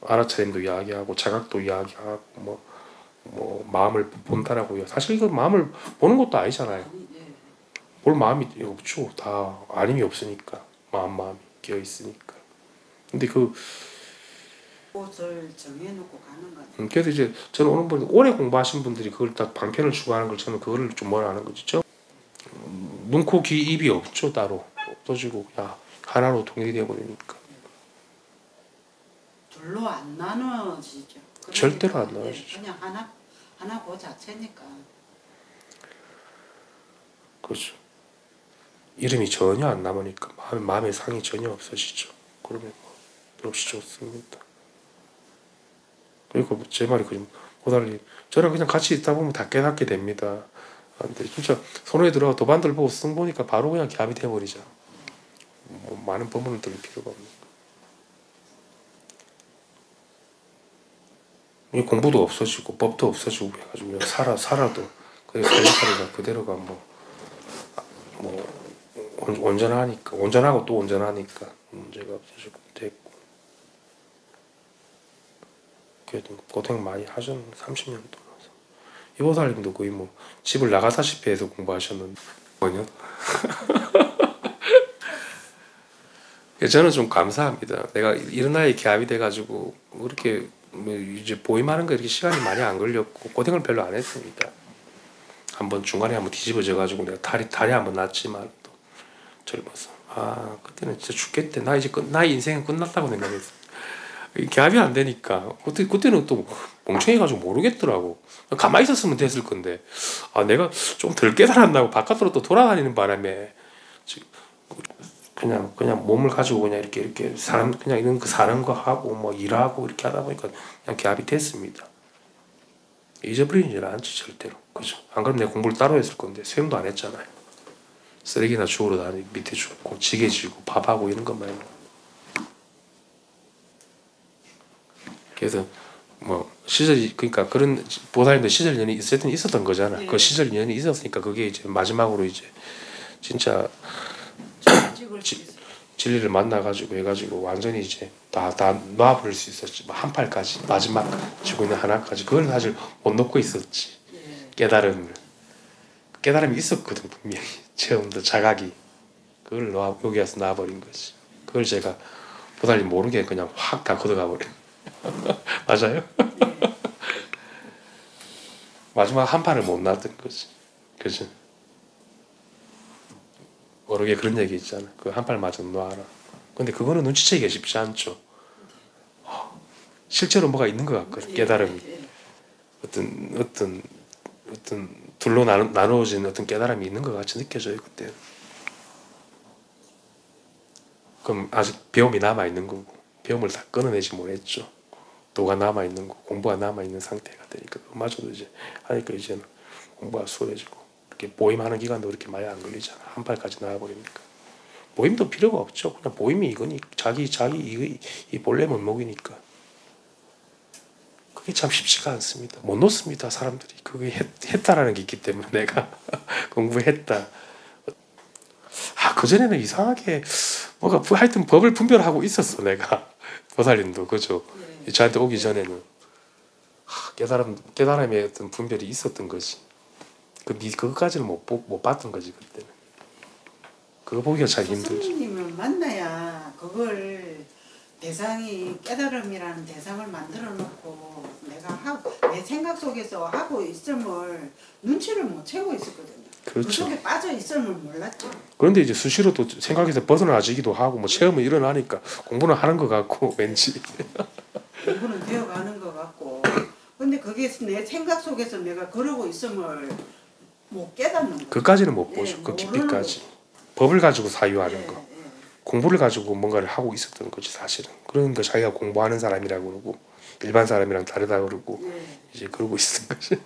알아차림도 이야기하고, 자각도 이야기하고, 뭐, 마음을 본다라고요. 사실 이거 마음을 보는 것도 아니잖아요. 아니, 예. 볼 마음이 없죠. 다 아님이 없으니까. 마음이 끼어 있으니까. 근데 옷을 정해놓고 가는 건 그래서 이제 저는 오는 분들 오래 공부하신 분들이 그걸 딱 방편을 추구하는 걸 저는 그거를 좀 뭐라 하는 거죠. 눈, 코, 귀, 입이 없죠 따로. 없어지고 그냥 하나로 통일이 되어 버리니까. 둘로 안 나눠지죠. 그러니까, 절대로 안 나눠지죠. 그냥 하나 그 자체니까. 그렇죠. 이름이 전혀 안 남으니까 마음의 상이 전혀 없어지죠. 그러면 뭐 역시 좋습니다. 그리고 제 말이 그냥 고달리 저랑 그냥 같이 있다 보면 다 깨닫게 됩니다. 근데 진짜 손에 들어가 도반들 보고 쓴 보니까 바로 그냥 갸이 돼버리죠. 뭐 많은 법문을 들을 필요가 없는 거. 공부도 없어지고 법도 없어지고 해가지고 그냥 살아도 그래 살림살이가 그대로가 뭐 온전하니까 온전하고 또 온전하니까 문제가 없어지고 됐고. 그래도 고생 많이 하셨는데 30년 동안 이보살님도 거의 뭐 집을 나가다시피 해서 공부하셨는데 뭐냐? 저는 좀 감사합니다. 내가 이런 나이에 갸이 돼가지고 그렇게 뭐 이제 보임하는 거 이렇게 시간이 많이 안 걸렸고 고생을 별로 안 했습니다. 한번 중간에 한번 뒤집어져가지고 내가 다리 한번 났지만 또 젊어서 그때는 진짜 죽겠대. 나의 인생은 끝났다고 생각했어. 갸이 안 되니까 그때는 또 멍청해가지고 모르겠더라고. 가만히 있었으면 됐을 건데 내가 좀 덜 깨달았나고 바깥으로 또 돌아다니는 바람에 그냥 몸을 가지고 그냥 이렇게 사람 그냥 이런 거 사는 거 하고 뭐 일하고 이렇게 하다 보니까 그냥 갸이 됐습니다. 잊어버리지는 않지 절대로. 그죠? 안 그러면 내가 공부를 따로 했을 건데 수행도 안 했잖아요. 쓰레기나 주우러 다니고 밑에 죽고 지게 지고 밥하고 이런 것만 해요. 그래서 뭐 시절이 그러니까 그런 보살님들 시절 년이 있었던 거잖아. 예. 그 시절 년이 있었으니까 그게 이제 마지막으로 이제 진짜 진리를 만나가지고 해가지고 완전히 이제 다 놔버릴 수 있었지. 한 팔까지 마지막 지고 있는 하나까지 그걸 사실 못 놓고 있었지. 예. 깨달음이 있었거든 분명히. 처음부터 자각이 그걸 여기 와서 놔버린 거지. 그걸 제가 보살님 모르게 그냥 확 다 걷어가 버려. 맞아요? 예. 마지막 한 판을 못 놨던 거지. 그죠? 모르게 그런 얘기 있잖아. 그 한 팔 맞으면 놔라. 근데 그거는 눈치채기가 쉽지 않죠. 실제로 뭐가 있는 것 같거든. 깨달음이 어떤 둘로 나누어진 어떤 깨달음이 있는 것 같이 느껴져요 그때. 그럼 아직 배움이 남아 있는 거고 배움을 다 끊어내지 못했죠. 도가 남아 있는 거, 공부가 남아 있는 상태가 되니까 그마저도 이제 하니까 이제는 공부가 수월해지고 이렇게 모임하는 기간도 그렇게 많이 안 걸리잖아. 한 팔까지 나와버리니까 모임도 필요가 없죠. 그냥 모임이 이거니 자기 이 본래 면목이니까 그게 참 쉽지가 않습니다. 못 놓습니다 사람들이. 그게 했다라는 게 있기 때문에 내가 공부했다. 그전에는 이상하게 뭐가 하여튼 법을 분별하고 있었어 내가. 보살님도 그죠. 저한테 오기 전에는 깨달음의 어떤 분별이 있었던 거지. 그거까지는 못 봤던 거지 그때는. 그거 보기가 참 힘들지. 스승님을 만나야 그걸 대상이 깨달음이라는 대상을 만들어 놓고 내가 내 생각 속에서 하고 있음을 눈치를 못 채고 있었거든요. 그렇죠. 그 속에 빠져 있음을 몰랐죠. 그런데 이제 수시로 또 생각에서 벗어나지기도 하고 뭐 체험이 일어나니까 공부는 하는 것 같고 왠지 공부는 되어가는 것 같고 근데 그게 내 생각 속에서 내가 그러고 있음을 못 깨닫는 거예요. 그까지는 못 보죠. 네, 그 모르는 깊이까지. 법을 가지고 사유하는 예, 거. 예. 공부를 가지고 뭔가를 하고 있었던 거지 사실은. 그러니까 자기가 공부하는 사람이라고 그러고 일반 사람이랑 다르다 그러고 예. 이제 그러고 있었던 거지.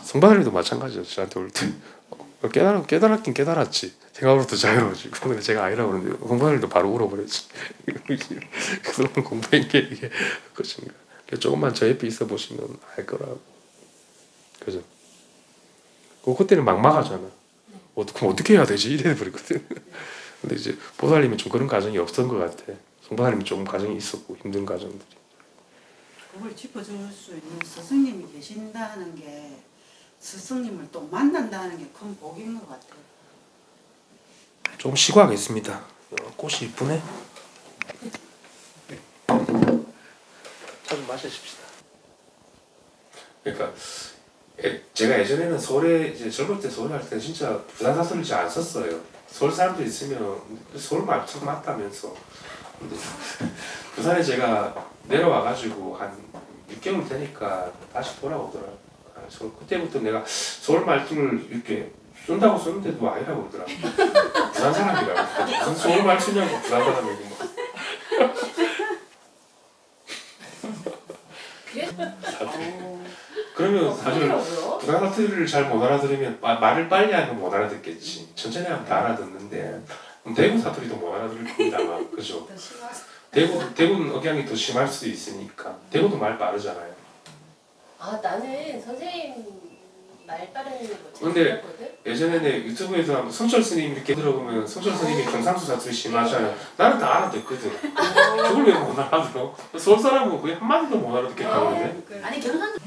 성바들도 마찬가지죠. 저한테 올 때 깨달았긴 깨달았지. 생각으로부터 자유로워지고. 근데 제가 아니라고 그러는데 성바들도 바로 울어버렸지. 그동안 공부한 게 이게 것인가. 조금만 저 옆에 있어 보시면 알 거라고. 그죠? 그때는 막막하잖아. 그럼 어떻게 해야 되지? 이래 버리거든. 근데 이제 보살님은 좀 그런 과정이 없었던 것 같아. 성바살님이 조금 과정이 있었고 힘든 과정들이. 그걸 짚어줄 수 있는 스승님이 계신다는 게 스승님을 또 만난다는 게 큰 복인 것 같아요. 조금 쉬고 하겠습니다. 꽃이 이쁘네. 차 좀 마셔십시다. 그러니까 제가 예전에는 서울에 이제 젊을 때 서울 할 때 진짜 부산 사투리를 잘 안 썼어요. 서울 사람들 있으면 서울 말투 맞다면서. 근데 부산에 제가 내려와가지고 한 6개월 되니까 다시 돌아오더라고요. 그때부터 내가 서울 말투를 이렇게 쓴다고 썼는데도 아니라고 그러더라고요. 부산 사람이라고. 무슨 서울 말투냐고 부산 사람이고 막. 그러면 사실 부산 사투리를 잘 못 알아들으면 말을 빨리 하면 못 알아듣겠지. 천천히 하면 다 알아듣는데 대구 사투리도 못 알아들을 겁니다. 아마. 그죠? 대구는 억양이 더 심할 수도 있으니까. 대구도 말 빠르잖아요. 나는 선생님 말 빠르는 거 근데 재밌었거든. 예전에는 유튜브에서 성철 스님 이렇게 들어보면 성철 스님이 경상도 사투리 심하잖아요. 나는 다 알아듣거든. 그걸 왜 못 알아들어? 서울 사람은 거의 한마디도 못 알아듣겠다는데. 아니 경상도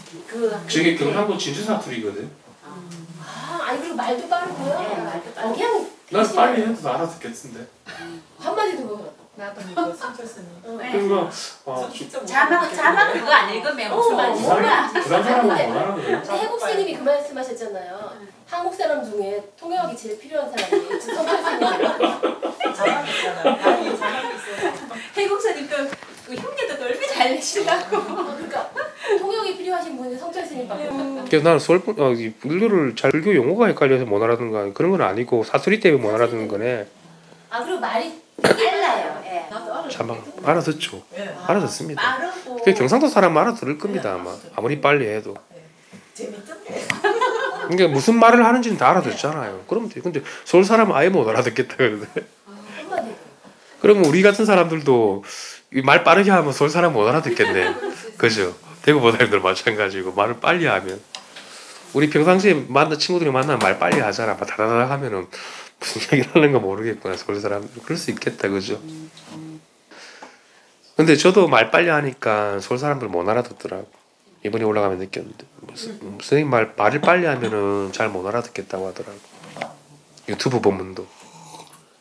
저게 경상도 진주 사투리거든. 아니 그리고 말도 빠르고요. 네, 말도 빠르고. 그냥 난 빨리 해도 알아듣겠는데. 한마디도 못 나도 이거 성철스님. 그러니까 자막 그거 안 읽으면 무슨 말인지 몰라. 부산 사람은 못 알아들어요. 근데 해국 스님이 그 말씀하셨잖아요. 한국 사람 중에 통역이 제일 필요한 사람이 성철 스님이에요. 자막 있잖아. 아니 자막 있어. 해국사님도 그 흉내도 넓이 잘 내시라고. 그러니까 통역이 필요하신 분이 성철 스님밖에 없어요. 그래서 나는 불교를 잘 불교 용어가 헷갈려서 못 알아듣는 거 그런 건 아니고 사투리 때문에 못 알아듣는 거네. 그리고 말이 빨라요. 예. 참 알아듣죠. 알아듣습니다. 빠르고. 그 경상도 사람 알아들을 겁니다 아마. 아무리 빨리 해도. 재밌던데. 그러니까 무슨 말을 하는지는 다 알아듣잖아요. 그럼 돼. 근데 서울 사람은 아예 못 알아듣겠다 그러는데. 한마디도. 그러면 우리 같은 사람들도 이 말 빠르게 하면 서울 사람 못 알아듣겠네. 그죠? 대구 보살님들 마찬가지고 말을 빨리 하면 우리 평상시에 친구들이 만나면 말 빨리 하잖아. 막 다다다 하면은 무슨 얘기를 하는 거 모르겠구나 서울 사람들. 그럴 수 있겠다, 그죠? 근데 저도 말 빨리 하니까 서울 사람들 못 알아듣더라고. 이번에 올라가면 느꼈는데 선생님 말을 빨리 하면은 잘 못 알아듣겠다고 하더라고. 유튜브 본문도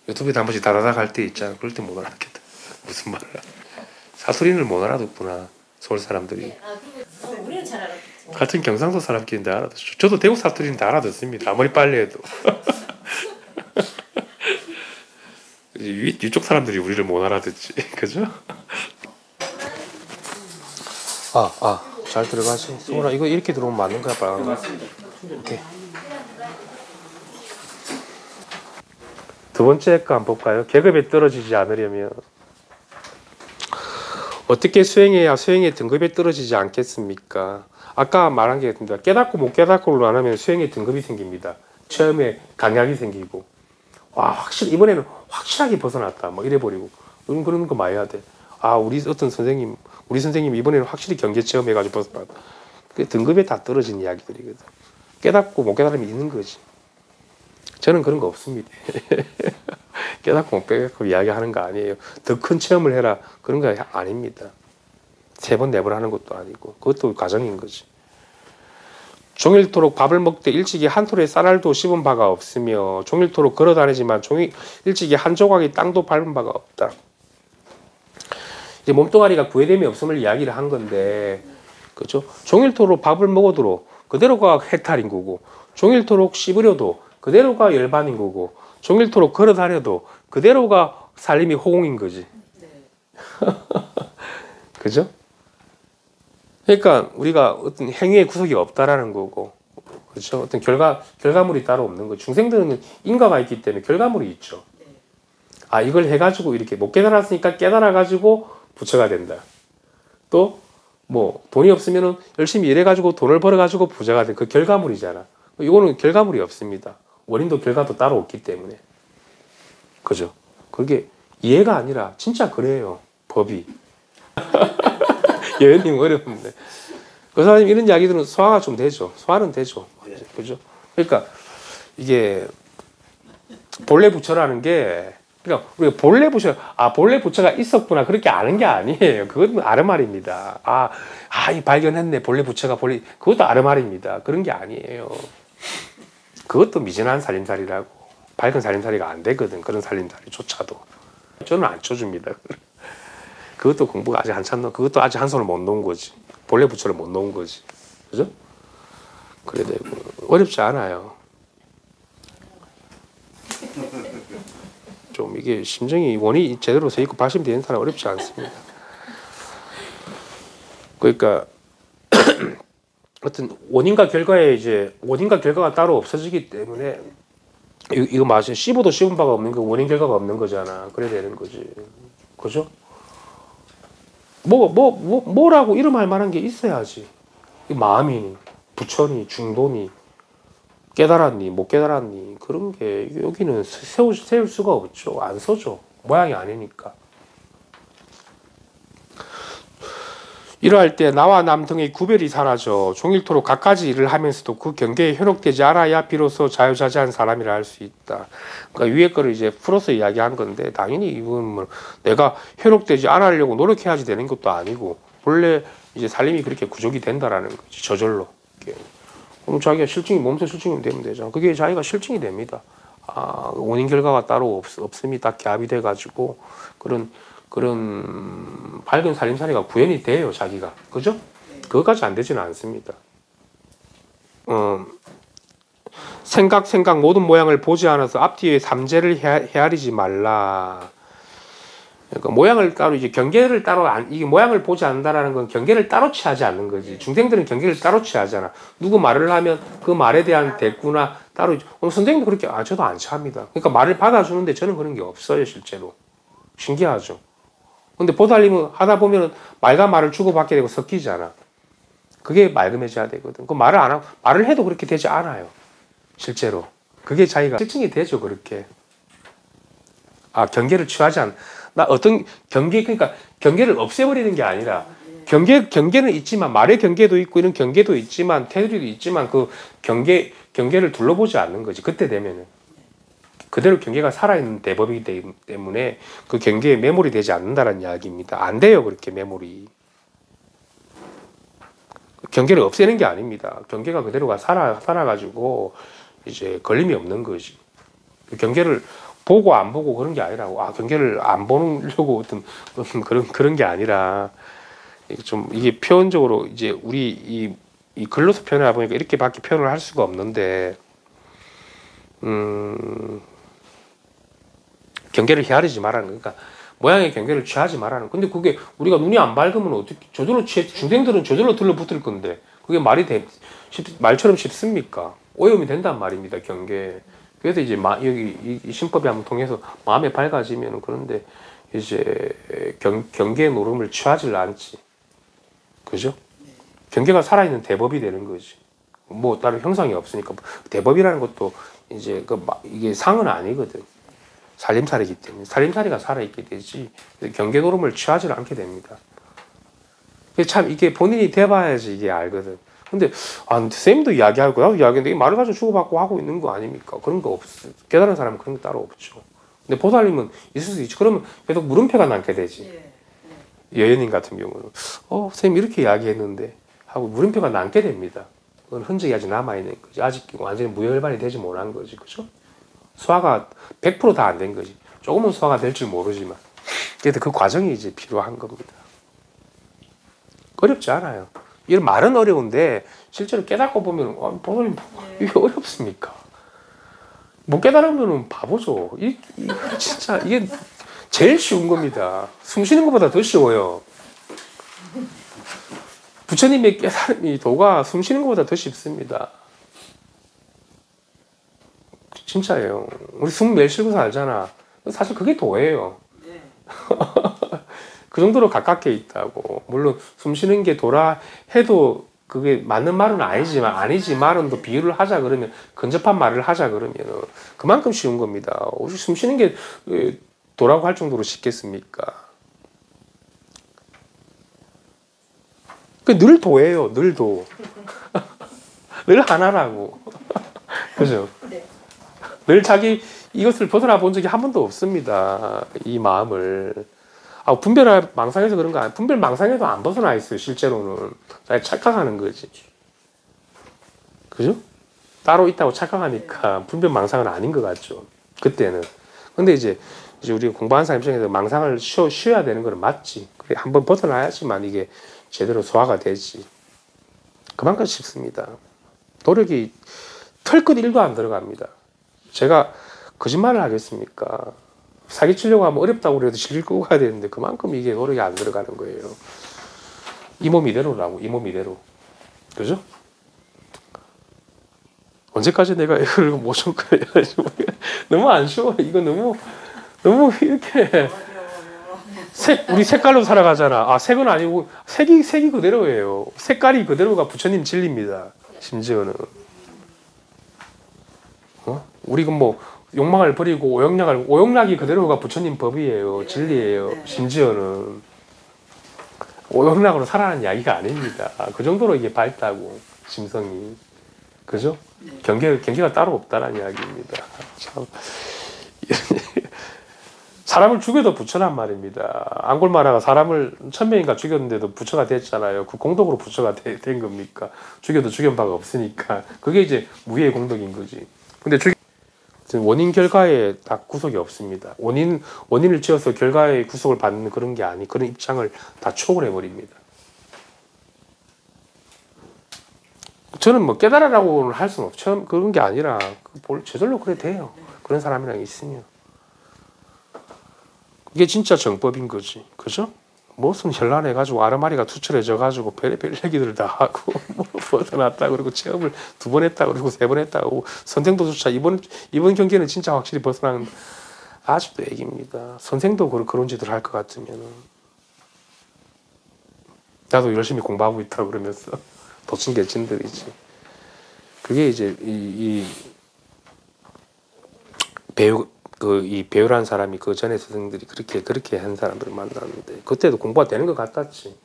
유튜브에 한 번씩 다다닥 할 때 있잖아. 그럴 때 못 알아듣겠다. 무슨 말을 사투리를 못 알아듣구나 서울 사람들이. 그리고 우리는 잘 알아듣지. 같은 경상도 사람끼리인데 알아듣죠. 저도 대구 사투리인데 알아듣습니다. 아무리 빨리 해도. 이쪽 사람들이 우리를 못 알아듣지. 그죠? 잘 들어가지. 소라 이거 이렇게 들어오면 맞는 거야, 빨간 거. 오케이. 두 번째 거 한번 볼까요? 계급에 떨어지지 않으려면 어떻게 수행해야 수행의 등급에 떨어지지 않겠습니까? 아까 말한 게 있습니다. 깨닫고 못 깨닫고로 안 하면 수행의 등급이 생깁니다. 처음에 강약이 생기고, 와 확실히 이번에는 확실하게 벗어났다. 뭐 이래 버리고 그런 거 많이 해야 돼. 우리 어떤 선생님, 우리 선생님이 이번에는 확실히 경계 체험해가지고 벗어났다. 그 등급에 다 떨어진 이야기들이거든. 깨닫고 못 깨달으면 있는 거지. 저는 그런 거 없습니다. 깨닫고 못 깨닫고 이야기하는 거 아니에요. 더 큰 체험을 해라 그런 거 아닙니다. 3번 4번 하는 것도 아니고 그것도 과정인 거지. 종일토록 밥을 먹되 일찍이 한 톨의 쌀알도 씹은 바가 없으며 종일토록 걸어다니지만 일찍이 한 조각의 땅도 밟은 바가 없다. 이제 몸뚱아리가 구애됨이 없음을 이야기를 한 건데, 그렇죠? 종일토록 밥을 먹어도 그대로가 해탈인 거고, 종일토록 씹으려도 그대로가 열반인 거고, 종일토록 걸어다녀도 그대로가 살림이 호공인 거지. 그죠? 그러니까 우리가 어떤 행위의 구석이 없다라는 거고, 그렇죠? 어떤 결과물이 따로 없는 거죠. 중생들은 인과가 있기 때문에 결과물이 있죠. 이걸 해가지고 이렇게 못 깨달았으니까 깨달아가지고 부처가 된다. 또 뭐 돈이 없으면은 열심히 일해가지고 돈을 벌어가지고 부자가 된 그 결과물이잖아. 이거는 결과물이 없습니다. 원인도 결과도 따로 없기 때문에. 그죠? 그게 이해가 아니라 진짜 그래요. 법이. 예언님 어려운데. 그 사람이 이런 이야기들은 소화가 좀 되죠. 소화는 되죠. 그죠? 그러니까 이게 본래 부처라는 게, 그러니까 우리가 본래 부처가 있었구나 그렇게 아는 게 아니에요. 그건 아르말입니다. 이 발견했네. 본래 부처가 그것도 아르말입니다. 그런 게 아니에요. 그것도 미진한 살림살이라고. 밝은 살림살이가 안 되거든. 그런 살림살이조차도. 저는 안 쳐줍니다. 그것도 공부가 아직 한참 그것도 아직 한 손을 못 놓은 거지. 본래 부처를 못 놓은 거지. 그죠? 그래 되고 어렵지 않아요. 좀 이게 심정이 원이 제대로 서 있고 발심되는 사람 어렵지 않습니다. 그러니까 어떤 원인과 결과가 따로 없어지기 때문에 이거 맞아요. 씹어도 씹은 바가 없는 거 원인 결과가 없는 거잖아. 그래야 되는 거지. 그죠? 뭐라고 이름할 만한 게 있어야지. 마음이니, 부처니, 중도니, 깨달았니, 못 깨달았니, 그런 게 여기는 세울 수가 없죠. 안 서죠. 모양이 아니니까. 이러할 때 나와 남 등의 구별이 사라져 종일토록 갖가지 일을 하면서도 그 경계에 현혹되지 않아야 비로소 자유자재한 사람이라 할 수 있다. 그러니까 위에 거를 이제 풀어서 이야기한 건데, 당연히 이건 뭐 내가 현혹되지 않으려고 노력해야지 되는 것도 아니고, 원래 이제 살림이 그렇게 구족이 된다라는 거지. 저절로. 그럼 자기가 몸소 실증이 되면 되잖아. 그게 자기가 실증이 됩니다. 원인 결과가 따로 없음이 딱 겹이 돼가지고 그런 밝은 살림살이가 구현이 돼요, 자기가. 그죠? 그것까지 안 되지는 않습니다. 생각 모든 모양을 보지 않아서 앞뒤의 삼재를 헤아리지 말라. 그러니까 모양을 따로 이제 경계를 따로 이게 모양을 보지 않는다라는 건 경계를 따로 취하지 않는 거지. 중생들은 경계를 따로 취하잖아. 누구 말을 하면 그 말에 대한 대꾸나 따로. 선생님도 그렇게 저도 안 취합니다. 그러니까 말을 받아주는데 저는 그런 게 없어요, 실제로. 신기하죠. 근데 보살님은 하다 보면 말과 말을 주고받게 되고 섞이잖아. 그게 맑음해져야 되거든. 그 말을 안 하고 말을 해도 그렇게 되지 않아요, 실제로. 그게 자기가 실증이 되죠, 그렇게. 경계를 취하지 않. 어떤 그러니까 경계를 없애버리는 게 아니라 경계는 있지만 말의 경계도 있고 이런 경계도 있지만 테두리도 있지만 그 경계를 둘러보지 않는 거지. 그때 되면은 그대로 경계가 살아있는 대법이기 때문에 그 경계에 매몰이 되지 않는다는 이야기입니다. 안 돼요, 그렇게 매몰이. 경계를 없애는 게 아닙니다. 경계가 그대로가 살아가지고 이제 걸림이 없는 거지. 경계를 보고 안 보고 그런 게 아니라고. 경계를 안 보려고 어떤 그런 게 아니라, 좀 이게 표현적으로 이제 우리 이 이 글로서 표현해 보니까 이렇게밖에 표현을 할 수가 없는데 경계를 헤아리지 말라는 거니까 모양의 경계를 취하지 말라는. 근데 그게 우리가 눈이 안 밝으면 어떻게 저절로 취해? 중생들은 저절로 들러붙을 건데 그게 말처럼 쉽습니까? 오염이 된단 말입니다. 경계. 그래서 이제 여기 이 신법이 한번 통해서 마음이 밝아지면 그런데 이제 경계의 노름을 취하질 않지. 그죠? 경계가 살아있는 대법이 되는 거지. 뭐 다른 형상이 없으니까 대법이라는 것도 이제 이게 상은 아니거든. 살림살이기 때문에 살림살이가 살아있게 되지 경계 노름을 취하지 않게 됩니다. 참 이게 본인이 돼봐야지 이게 알거든. 근데 쌤도 이야기하고 나도 이야기하는데 이 말을 가지고 주고받고 하고 있는 거 아닙니까? 그런 거 없어. 깨달은 사람은 그런 거 따로 없죠. 근데 보살님은 있을 수 있지. 그러면 계속 물음표가 남게 되지. 여연님 같은 경우는 쌤 이렇게 이야기했는데 하고 물음표가 남게 됩니다. 그건 흔적이 아직 남아있는 거지. 아직 완전히 무혈발이 되지 못한 거지. 그죠? 소화가 100% 다 안 된 거지. 조금은 소화가 될 줄 모르지만. 그래도 그 과정이 이제 필요한 겁니다. 어렵지 않아요. 이런 말은 어려운데 실제로 깨닫고 보면 보살님 이게 어렵습니까? 못 깨달으면 바보죠. 진짜 이게 제일 쉬운 겁니다. 숨 쉬는 것보다 더 쉬워요. 부처님의 깨달음이 도가 숨 쉬는 것보다 더 쉽습니다. 진짜예요. 우리 숨 매일 쉬고 살잖아. 사실 그게 도예요. 그 정도로 가깝게 있다고. 물론 숨 쉬는 게 도라 해도 그게 맞는 말은 아니지만은 또 비유를 하자 그러면 근접한 말을 하자 그러면 그만큼 쉬운 겁니다. 숨 쉬는 게 도라고 할 정도로 쉽겠습니까? 늘 도예요. 늘 도. 늘 하나라고. 그죠? 네. 늘 자기 이것을 벗어나 본 적이 한 번도 없습니다. 이 마음을. 분별 망상해서 그런 거 아니야. 분별 망상해도 안 벗어나 있어요. 실제로는. 자기 착각하는 거지. 그죠? 따로 있다고 착각하니까 분별 망상은 아닌 것 같죠. 그때는. 근데 이제 우리가 공부하는 사람 입장에서 망상을 쉬어야 되는 건 맞지. 그래, 한번 벗어나야지만 이게 제대로 소화가 되지. 그만큼 쉽습니다. 노력이 털끝 1도 안 들어갑니다. 제가 거짓말을 하겠습니까? 사기치려고 하면 어렵다고 그래도 질 끄고 가야 되는데 그만큼 이게 노력이 안 들어가는 거예요. 이 몸 이대로라고. 이 몸 이대로. 그죠? 언제까지 내가 이걸 모실 거야? 너무 안 쉬워. 이거 너무 이렇게 우리 색깔로 살아가잖아. 색은 아니고 색이 그대로예요. 색깔이 그대로가 부처님 진리입니다. 심지어는 우리가 뭐 욕망을 버리고 오용락이 그대로가 부처님 법이에요. 진리예요. 심지어는 오용락으로 살아가는 이야기가 아닙니다. 그 정도로 이게 밝다고 심성이. 그죠? 경계가 따로 없다는 이야기입니다. 참 사람을 죽여도 부처란 말입니다. 앙골마라가 사람을 1000명인가 죽였는데도 부처가 됐잖아요. 그 공덕으로 부처가 된 겁니까? 죽여도 죽인 바가 없으니까. 그게 이제 무예의 공덕인 거지. 근데 원인 결과에 딱 구속이 없습니다. 원인을 지어서 결과의 구속을 받는 그런 게 그런 입장을 다 초월해 버립니다. 저는 뭐 깨달으라고 할 수는 없죠. 그런 게 아니라 저절로 그래 돼요. 그런 사람이랑 있으면. 이게 진짜 정법인 거지. 그죠? 무슨 현란해가지고 아르마리가 투철해져가지고 별의별 얘기들 다 하고 뭐 벗어났다 그러고 체험을 2번 했다 그러고 3번 했다 그러고 선생도조차 이번 경기는 진짜 확실히 벗어나는 아직도 얘기입니다. 선생도 그런 짓을 할 것 같으면 나도 열심히 공부하고 있다 그러면서 도친개친들이지. 그게 이제 이 배우란 사람이 그 전에 스승들이 그렇게 한 사람들을 만났는데 그때도 공부가 되는 것 같았지.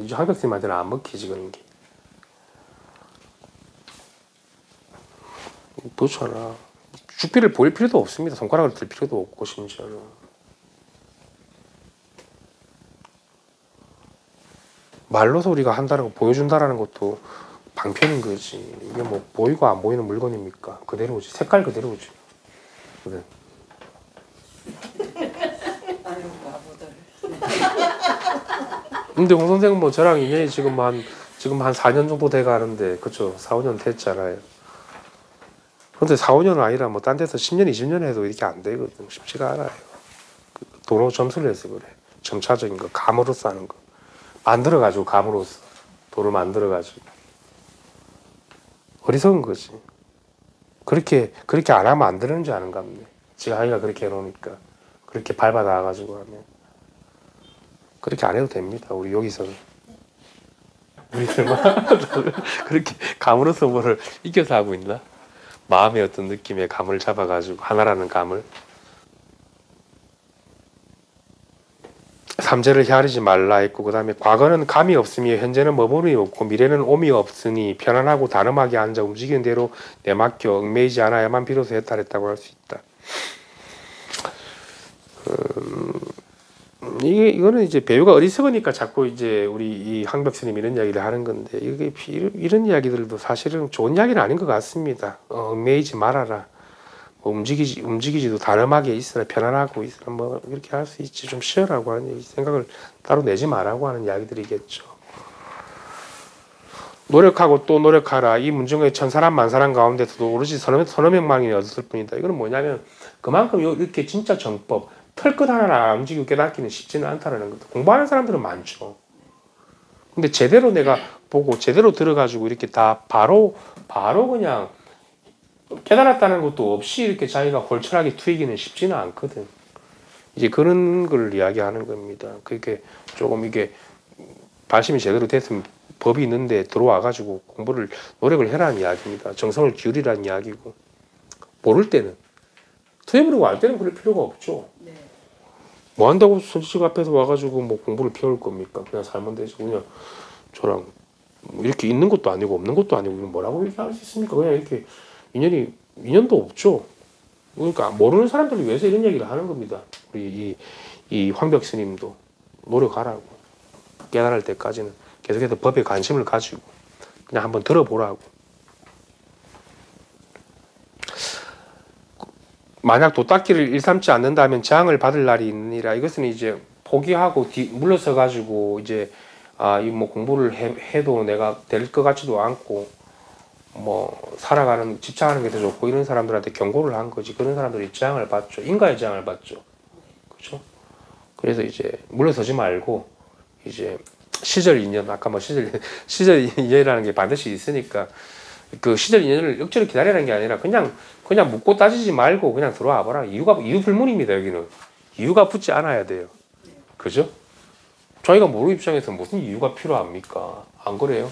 이제 황백스님한테는 안 먹히지 그런 게. 그렇잖아. 죽비를 보일 필요도 없습니다. 손가락을 들 필요도 없고 심지어는. 말로서 우리가 한다는 거 보여준다라는 것도 방편인 거지. 이게 뭐 보이고 안 보이는 물건입니까? 그대로지. 색깔 그대로지. 그래. 근데 홍 선생은 뭐 저랑 인연이 지금 한 지금 한 4년 정도 돼 가는데 그쵸? 4, 5년 됐잖아요. 근데 4, 5년은 아니라 뭐 딴 데서 10년, 20년 해도 이렇게 안 되거든. 쉽지가 않아요. 도로 점수를 해서 그래. 점차적인 거, 감으로써 하는 거. 만들어가지고 감으로써. 도를 만들어가지고. 어리석은 거지. 그렇게 안 하면 안 되는 줄 아는가 보네. 지가 하기가 그렇게 해놓으니까. 그렇게 밟아 나가가지고 하면. 그렇게 안 해도 됩니다. 우리 여기서는. 우리들만 그렇게 감으로써 뭐를 이겨서 하고 있나? 마음의 어떤 느낌의 감을 잡아가지고 하나라는 감을. 삼재를 헤아리지 말라 했고, 그 다음에 과거는 감이 없으며 현재는 머무름이 없고 미래는 오미 없으니 편안하고 단음하게 앉아 움직이는 대로 내맡겨 얽매이지 않아야만 비로소 해탈했다고 할 수 있다. 이거는 이제 배우가 어리석으니까 자꾸 이제 우리 이 황벽스님 이런 이야기를 하는 건데, 이게 이런 이야기들도 사실은 좋은 이야기는 아닌 것 같습니다. 얽매이지 말아라. 뭐 움직이지도 단음하게 있으라, 편안하고 있으라, 뭐 이렇게 할 수 있지, 좀 쉬어라고 하는 얘기, 생각을 따로 내지 말라고 하는 이야기들이겠죠. 노력하고 또 노력하라. 이 문중의 천사람 만사람 가운데서도 오로지 서너 명만이 얻었을 뿐이다. 이거는 뭐냐면 그만큼 이렇게 진짜 정법, 털끝 하나를 안 움직이고 깨닫기는 쉽지는 않다는 거다. 공부하는 사람들은 많죠. 근데 제대로 내가 보고 제대로 들어가지고 이렇게 다 바로 그냥 깨달았다는 것도 없이 이렇게 자기가 골철하게 투이기는 쉽지는 않거든. 이제 그런 걸 이야기하는 겁니다. 그게 조금 이게 발심이 제대로 됐으면 법이 있는데 들어와가지고 공부를 노력을 해라는 이야기입니다. 정성을 기울이라는 이야기고, 모를 때는 투입으로 알 때는 그럴 필요가 없죠. 네. 뭐 한다고 선지식 앞에서 와가지고 뭐 공부를 피울 겁니까? 그냥 살면 되지. 그냥 저랑 이렇게 있는 것도 아니고 없는 것도 아니고 뭐라고 이렇게 할 수 있습니까? 그냥 이렇게 인연도 없죠. 그러니까 모르는 사람들을 위해서 이런 얘기를 하는 겁니다. 우리 이 황벽 스님도 노력하라고, 깨달을 때까지는 계속해서 법에 관심을 가지고 그냥 한번 들어보라고. 만약 도닦기를 일삼지 않는다면 재앙을 받을 날이 있느니라. 이것은 이제 포기하고 물러서 가지고 이제 이 뭐 공부를 해도 내가 될 것 같지도 않고 뭐 살아가는 집착하는 게 더 좋고 이런 사람들한테 경고를 한 거지. 그런 사람들이 재앙을 받죠. 인과의 재앙을 받죠. 그렇죠? 그래서 이제 물러서지 말고 이제 시절 인연, 아까 뭐 시절 인연이라는 게 반드시 있으니까 그 시절 인연을 억지로 기다리라는 게 아니라 그냥 묻고 따지지 말고 그냥 들어와 봐라. 이유 불문입니다. 여기는 이유가 붙지 않아야 돼요. 그죠? 저희가 모르는 입장에서 무슨 이유가 필요합니까? 안 그래요?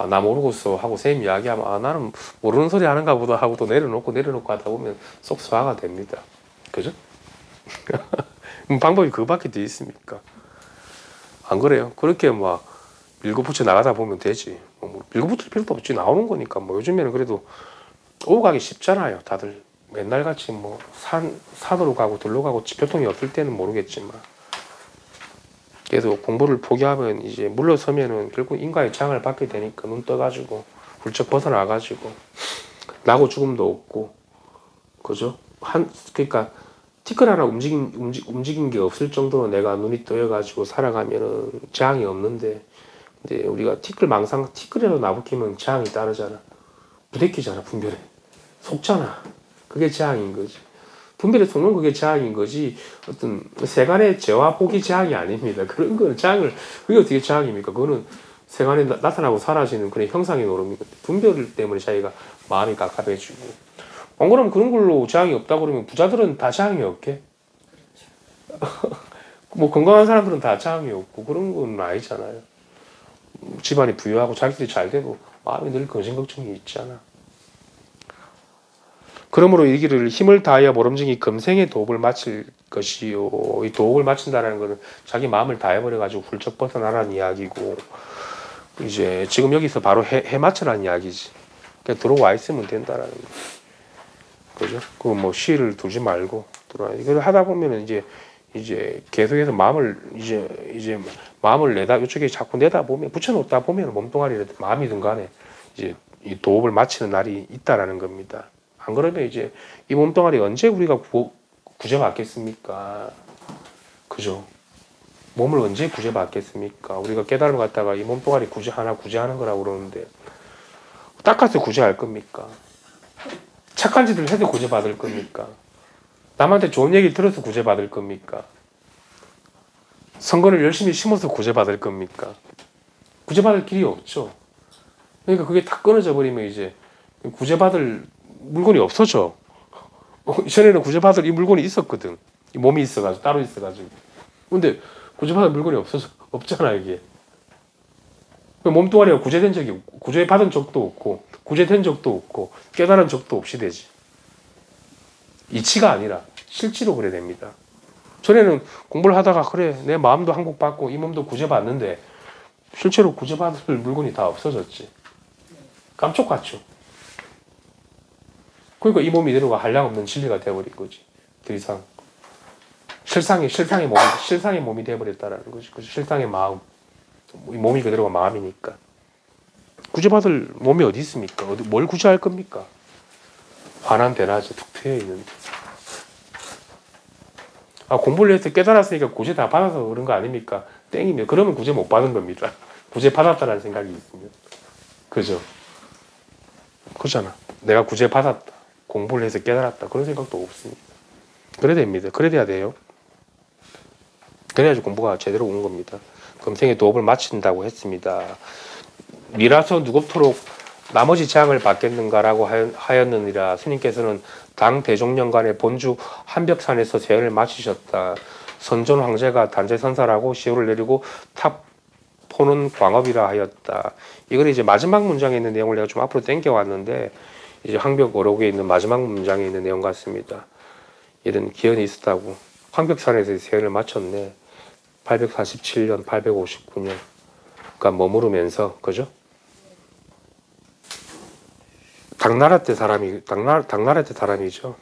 나 모르겠어 하고 쌤 이야기하면 나는 모르는 소리 하는가 보다 하고 또 내려놓고 하다 보면 쏙 소화가 됩니다. 그죠? 방법이 그거밖에 돼 있습니까? 안 그래요? 그렇게 막 밀고 붙여 나가다 보면 되지. 뭐 밀고 붙을 필요도 없지. 나오는 거니까. 뭐 요즘에는 그래도 오고 가기 쉽잖아요. 다들 맨날 같이 뭐 산으로 가고 들로 가고 교통이 없을 때는 모르겠지만, 그래서 공부를 포기하면 이제 물러서면은 결국 인과의 재앙을 받게 되니까 눈 떠가지고 훌쩍 벗어나가지고 나고 죽음도 없고, 그죠? 그러니까 티끌 하나 움직인 게 없을 정도로 내가 눈이 떠여가지고 살아가면은 재앙이 없는데, 근데 우리가 티끌이라도 나부끼면 재앙이 따르잖아. 부대끼잖아. 분별에 속잖아. 그게 재앙인 거지. 분별에 속는 그게 재앙인 거지, 어떤 세간의 죄와 복이 재앙이 아닙니다. 그런 거는 그게 어떻게 재앙입니까? 그거는 세간에 나타나고 사라지는 그런 형상의 노름이거든. 분별 때문에 자기가 마음이 갑갑해지고. 안 그러면 그런 걸로 재앙이 없다 그러면 부자들은 다 재앙이 없게? 뭐 건강한 사람들은 다 재앙이 없고 그런 건 아니잖아요. 집안이 부유하고 자기들이 잘 되고 마음이 늘 근심걱정이 있잖아. 그러므로 이 길을 힘을 다하여 모름지기 금생의 도업을 마칠 것이요. 이 도업을 마친다는 것은 자기 마음을 다해버려가지고 훌쩍 벗어나라는 이야기고, 이제 지금 여기서 바로 해 맞춰라는 이야기지. 그냥 들어와 있으면 된다라는 거. 그죠? 그 뭐 시를 두지 말고 들어와. 이걸 하다 보면은 이제 계속해서 마음을 이쪽에 자꾸 내다 보면, 붙여놓다 보면 몸뚱아리를 마음이든 간에 이제 이 도업을 마치는 날이 있다라는 겁니다. 안 그러면 이제 이 몸뚱아리 언제 우리가 구제받겠습니까? 그죠? 몸을 언제 구제받겠습니까? 우리가 깨달음을 갖다가 이 몸뚱아리 구제하는 거라고 그러는데 닦아서 구제할 겁니까? 착한 짓을 해서 구제받을 겁니까? 남한테 좋은 얘기를 들어서 구제받을 겁니까? 선거를 열심히 심어서 구제받을 겁니까? 구제받을 길이 없죠. 그러니까 그게 다 끊어져 버리면 이제 구제받을 물건이 없어져. 전에는 구제받을 이 물건이 있었거든. 이 몸이 있어가지고 따로 있어가지고. 근데 구제받을 물건이 없잖아 이게. 몸뚱아리가 구제된 적이 없고 구제받은 적도 없고 구제된 적도 없고 깨달은 적도 없이 되지. 이치가 아니라 실치로 그래 됩니다. 전에는 공부를 하다가 그래 내 마음도 항복받고 이 몸도 구제받는데 실제로 구제받을 물건이 다 없어졌지. 깜짝같죠. 그러니까 이 몸이 이대로가 한량없는 진리가 되어버린 거지. 더 이상 실상의 몸이 되어버렸다라는 거지. 그죠? 실상의 마음. 이 몸이 그대로가 마음이니까. 구제받을 몸이 어디 있습니까? 뭘 구제할 겁니까? 환한 대낮에 툭 트여 있는데. 공부를 해서 깨달았으니까 구제 다 받아서 그런 거 아닙니까? 땡이면 그러면 구제 못 받은 겁니다. 구제 받았다는 생각이 있으면. 그죠? 그렇잖아. 내가 구제 받았다. 공부를 해서 깨달았다. 그런 생각도 없습니다. 그래야 됩니다. 그래야 돼요. 그래야지 공부가 제대로 오는 겁니다. 금생의 도업을 마친다고 했습니다. 미라서 누굽토록 나머지 재앙을 받겠는가라고 하였느니라. 스님께서는 당 대종년간의 본주 한벽산에서 재현을 마치셨다. 선전 황제가 단재 선사라고 시호를 내리고 탑포는 광업이라 하였다. 이걸 이제 마지막 문장에 있는 내용을 내가 좀 앞으로 당겨 왔는데 이제 황벽 어록에 있는 마지막 문장에 있는 내용 같습니다. 이런 기연이 있었다고. 황벽산에서 재현을 마쳤네. 847년, 859년. 그러니까 머무르면서 그죠? 당나라 때 사람이죠.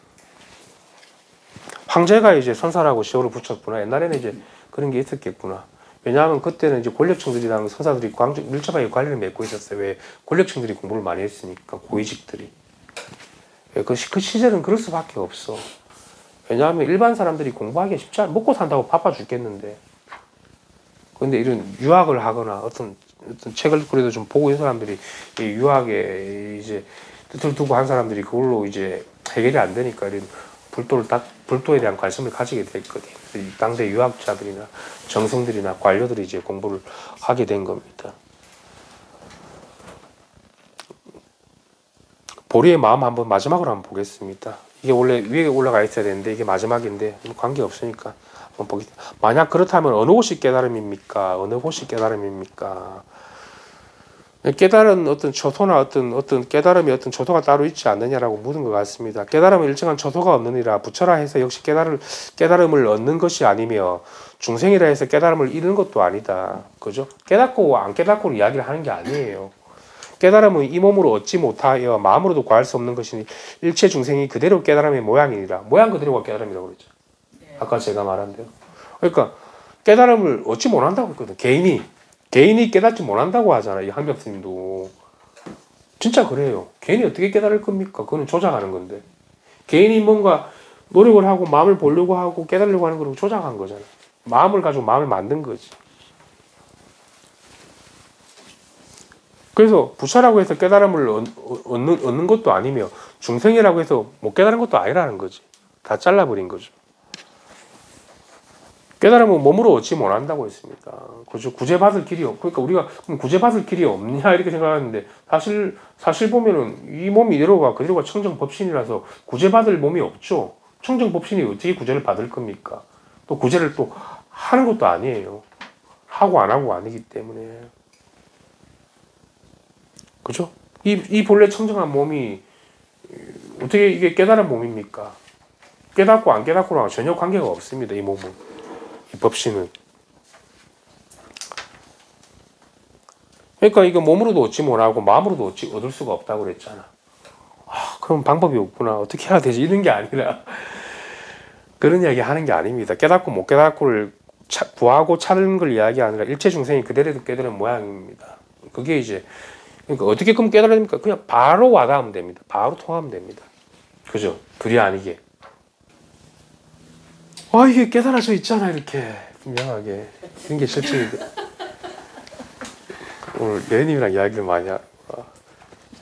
황제가 이제 선사라고 시호를 붙였구나. 옛날에는 이제 그런 게 있었겠구나. 왜냐하면 그때는 이제 권력층들이랑 선사들이 밀접하게 관련을 맺고 있었어요. 왜? 권력층들이 공부를 많이 했으니까, 고위직들이. 그 시절은 그럴 수밖에 없어. 왜냐하면 일반 사람들이 공부하기 쉽지 않아. 먹고 산다고 바빠 죽겠는데. 근데 이런 유학을 하거나 어떤 책을 그래도 좀 보고 있는 사람들이 이 유학에 이제 뜻을 두고 한 사람들이 그걸로 이제 해결이 안 되니까 이런 불도에 대한 관심을 가지게 됐거든요. 당대 유학자들이나 정성들이나 관료들이 이제 공부를 하게 된 겁니다. 보리의 마음 한번 마지막으로 한번 보겠습니다. 이게 원래 위에 올라가 있어야 되는데 이게 마지막인데 관계 없으니까 한번 보겠습니다. 만약 그렇다면 어느 곳이 깨달음입니까? 어느 곳이 깨달음입니까? 깨달은 어떤 초소나 어떤 깨달음이 어떤 초소가 따로 있지 않느냐라고 묻은 것 같습니다. 깨달음은 일정한 초소가 없느니라. 부처라 해서 역시 깨달음을 얻는 것이 아니며 중생이라 해서 깨달음을 잃는 것도 아니다. 그죠? 깨닫고 안 깨닫고를 이야기를 하는 게 아니에요. 깨달음은 이 몸으로 얻지 못하여 마음으로도 구할 수 없는 것이니 일체 중생이 그대로 깨달음의 모양이니라. 모양 그대로가 깨달음이라고 그랬죠. 아까 제가 말한 대로. 그러니까 깨달음을 얻지 못한다고 했거든. 개인이 깨닫지 못한다고 하잖아. 이 한벽 스님도. 진짜 그래요. 개인이 어떻게 깨달을 겁니까? 그거는 조작하는 건데. 개인이 뭔가 노력을 하고 마음을 보려고 하고 깨달으려고 하는 걸 조작한 거잖아. 마음을 가지고 마음을 만든 거지. 그래서 부처라고 해서 깨달음을 얻는 것도 아니며 중생이라고 해서 못 깨달은 것도 아니라는 거지. 다 잘라버린 거죠. 깨달음은 몸으로 얻지 못한다고 했습니다. 그죠? 구제받을 길이 그러니까 우리가 그럼 구제받을 길이 없냐 이렇게 생각하는데 사실 보면은 이 몸이 그대로가 청정법신이라서 구제받을 몸이 없죠. 청정법신이 어떻게 구제를 받을 겁니까? 또 구제를 또 하는 것도 아니에요. 하고 안 하고 아니기 때문에. 그죠? 이 본래 청정한 몸이 어떻게 이게 깨달은 몸입니까? 깨닫고 안 깨닫고랑 전혀 관계가 없습니다. 이 몸은. 이 법신은. 그러니까 이거 몸으로도 얻지 못하고 마음으로도 얻을 수가 없다고 그랬잖아. 그럼 방법이 없구나. 어떻게 해야 되지? 이런 게 아니라 그런 이야기 하는 게 아닙니다. 깨닫고 못 깨닫고를 구하고 찾는 걸 이야기 아니라 일체 중생이 그대로 깨달은 모양입니다. 그게 이제 그러니까 어떻게 그럼 깨달아야 됩니까? 그냥 바로 와닿으면 됩니다. 바로 통하면 됩니다. 그죠? 그리 아니게. 이게 깨달아져 있잖아 이렇게 분명하게 이런 게 실증인데 오늘 예린님이랑 이야기를 많이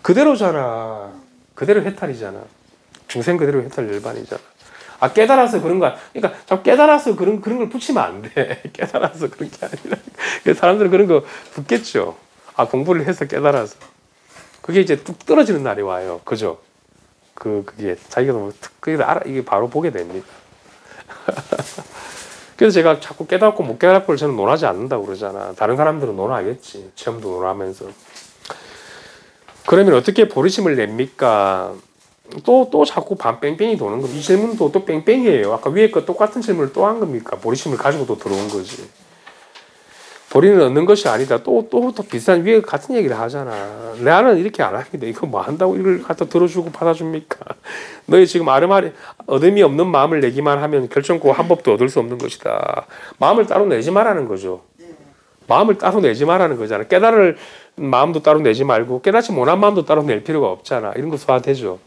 그대로잖아. 그대로 해탈이잖아. 중생 그대로 해탈 일반이잖아. 아 깨달아서 그런 거야. 그러니까 자꾸 깨달아서 그런 걸 붙이면 안 돼. 깨달아서 그런 게 아니라. 그래서 사람들은 그런 거 붙겠죠. 아 공부를 해서 깨달아서. 그게 이제 뚝 떨어지는 날이 와요. 그죠? 그게 자기가 너무 그래서 이게 바로 보게 됩니다. 그래서 제가 자꾸 깨닫고 못 깨닫고를 저는 논하지 않는다고 그러잖아. 다른 사람들은 논하겠지. 체험도 논하면서. 그러면 어떻게 보리심을 냅니까? 또 자꾸 반 뺑뺑이 도는 거. 이 질문도 또 뺑뺑이에요. 아까 위에 거 똑같은 질문을 또 한 겁니까? 보리심을 가지고 또 들어온 거지. 보리는 얻는 것이 아니다. 또 비슷한 위에 같은 얘기를 하잖아. 나는 이렇게 안 합니다. 이거 뭐 한다고 이걸 갖다 들어주고 받아줍니까? 너희 지금 아름아리 얻음이 없는 마음을 내기만 하면 결정코 한 법도 얻을 수 없는 것이다. 마음을 따로 내지 말라는 거죠. 마음을 따로 내지 말라는 거잖아. 깨달을 마음도 따로 내지 말고 깨닫지 못한 마음도 따로 낼 필요가 없잖아. 이런 거 소화되죠.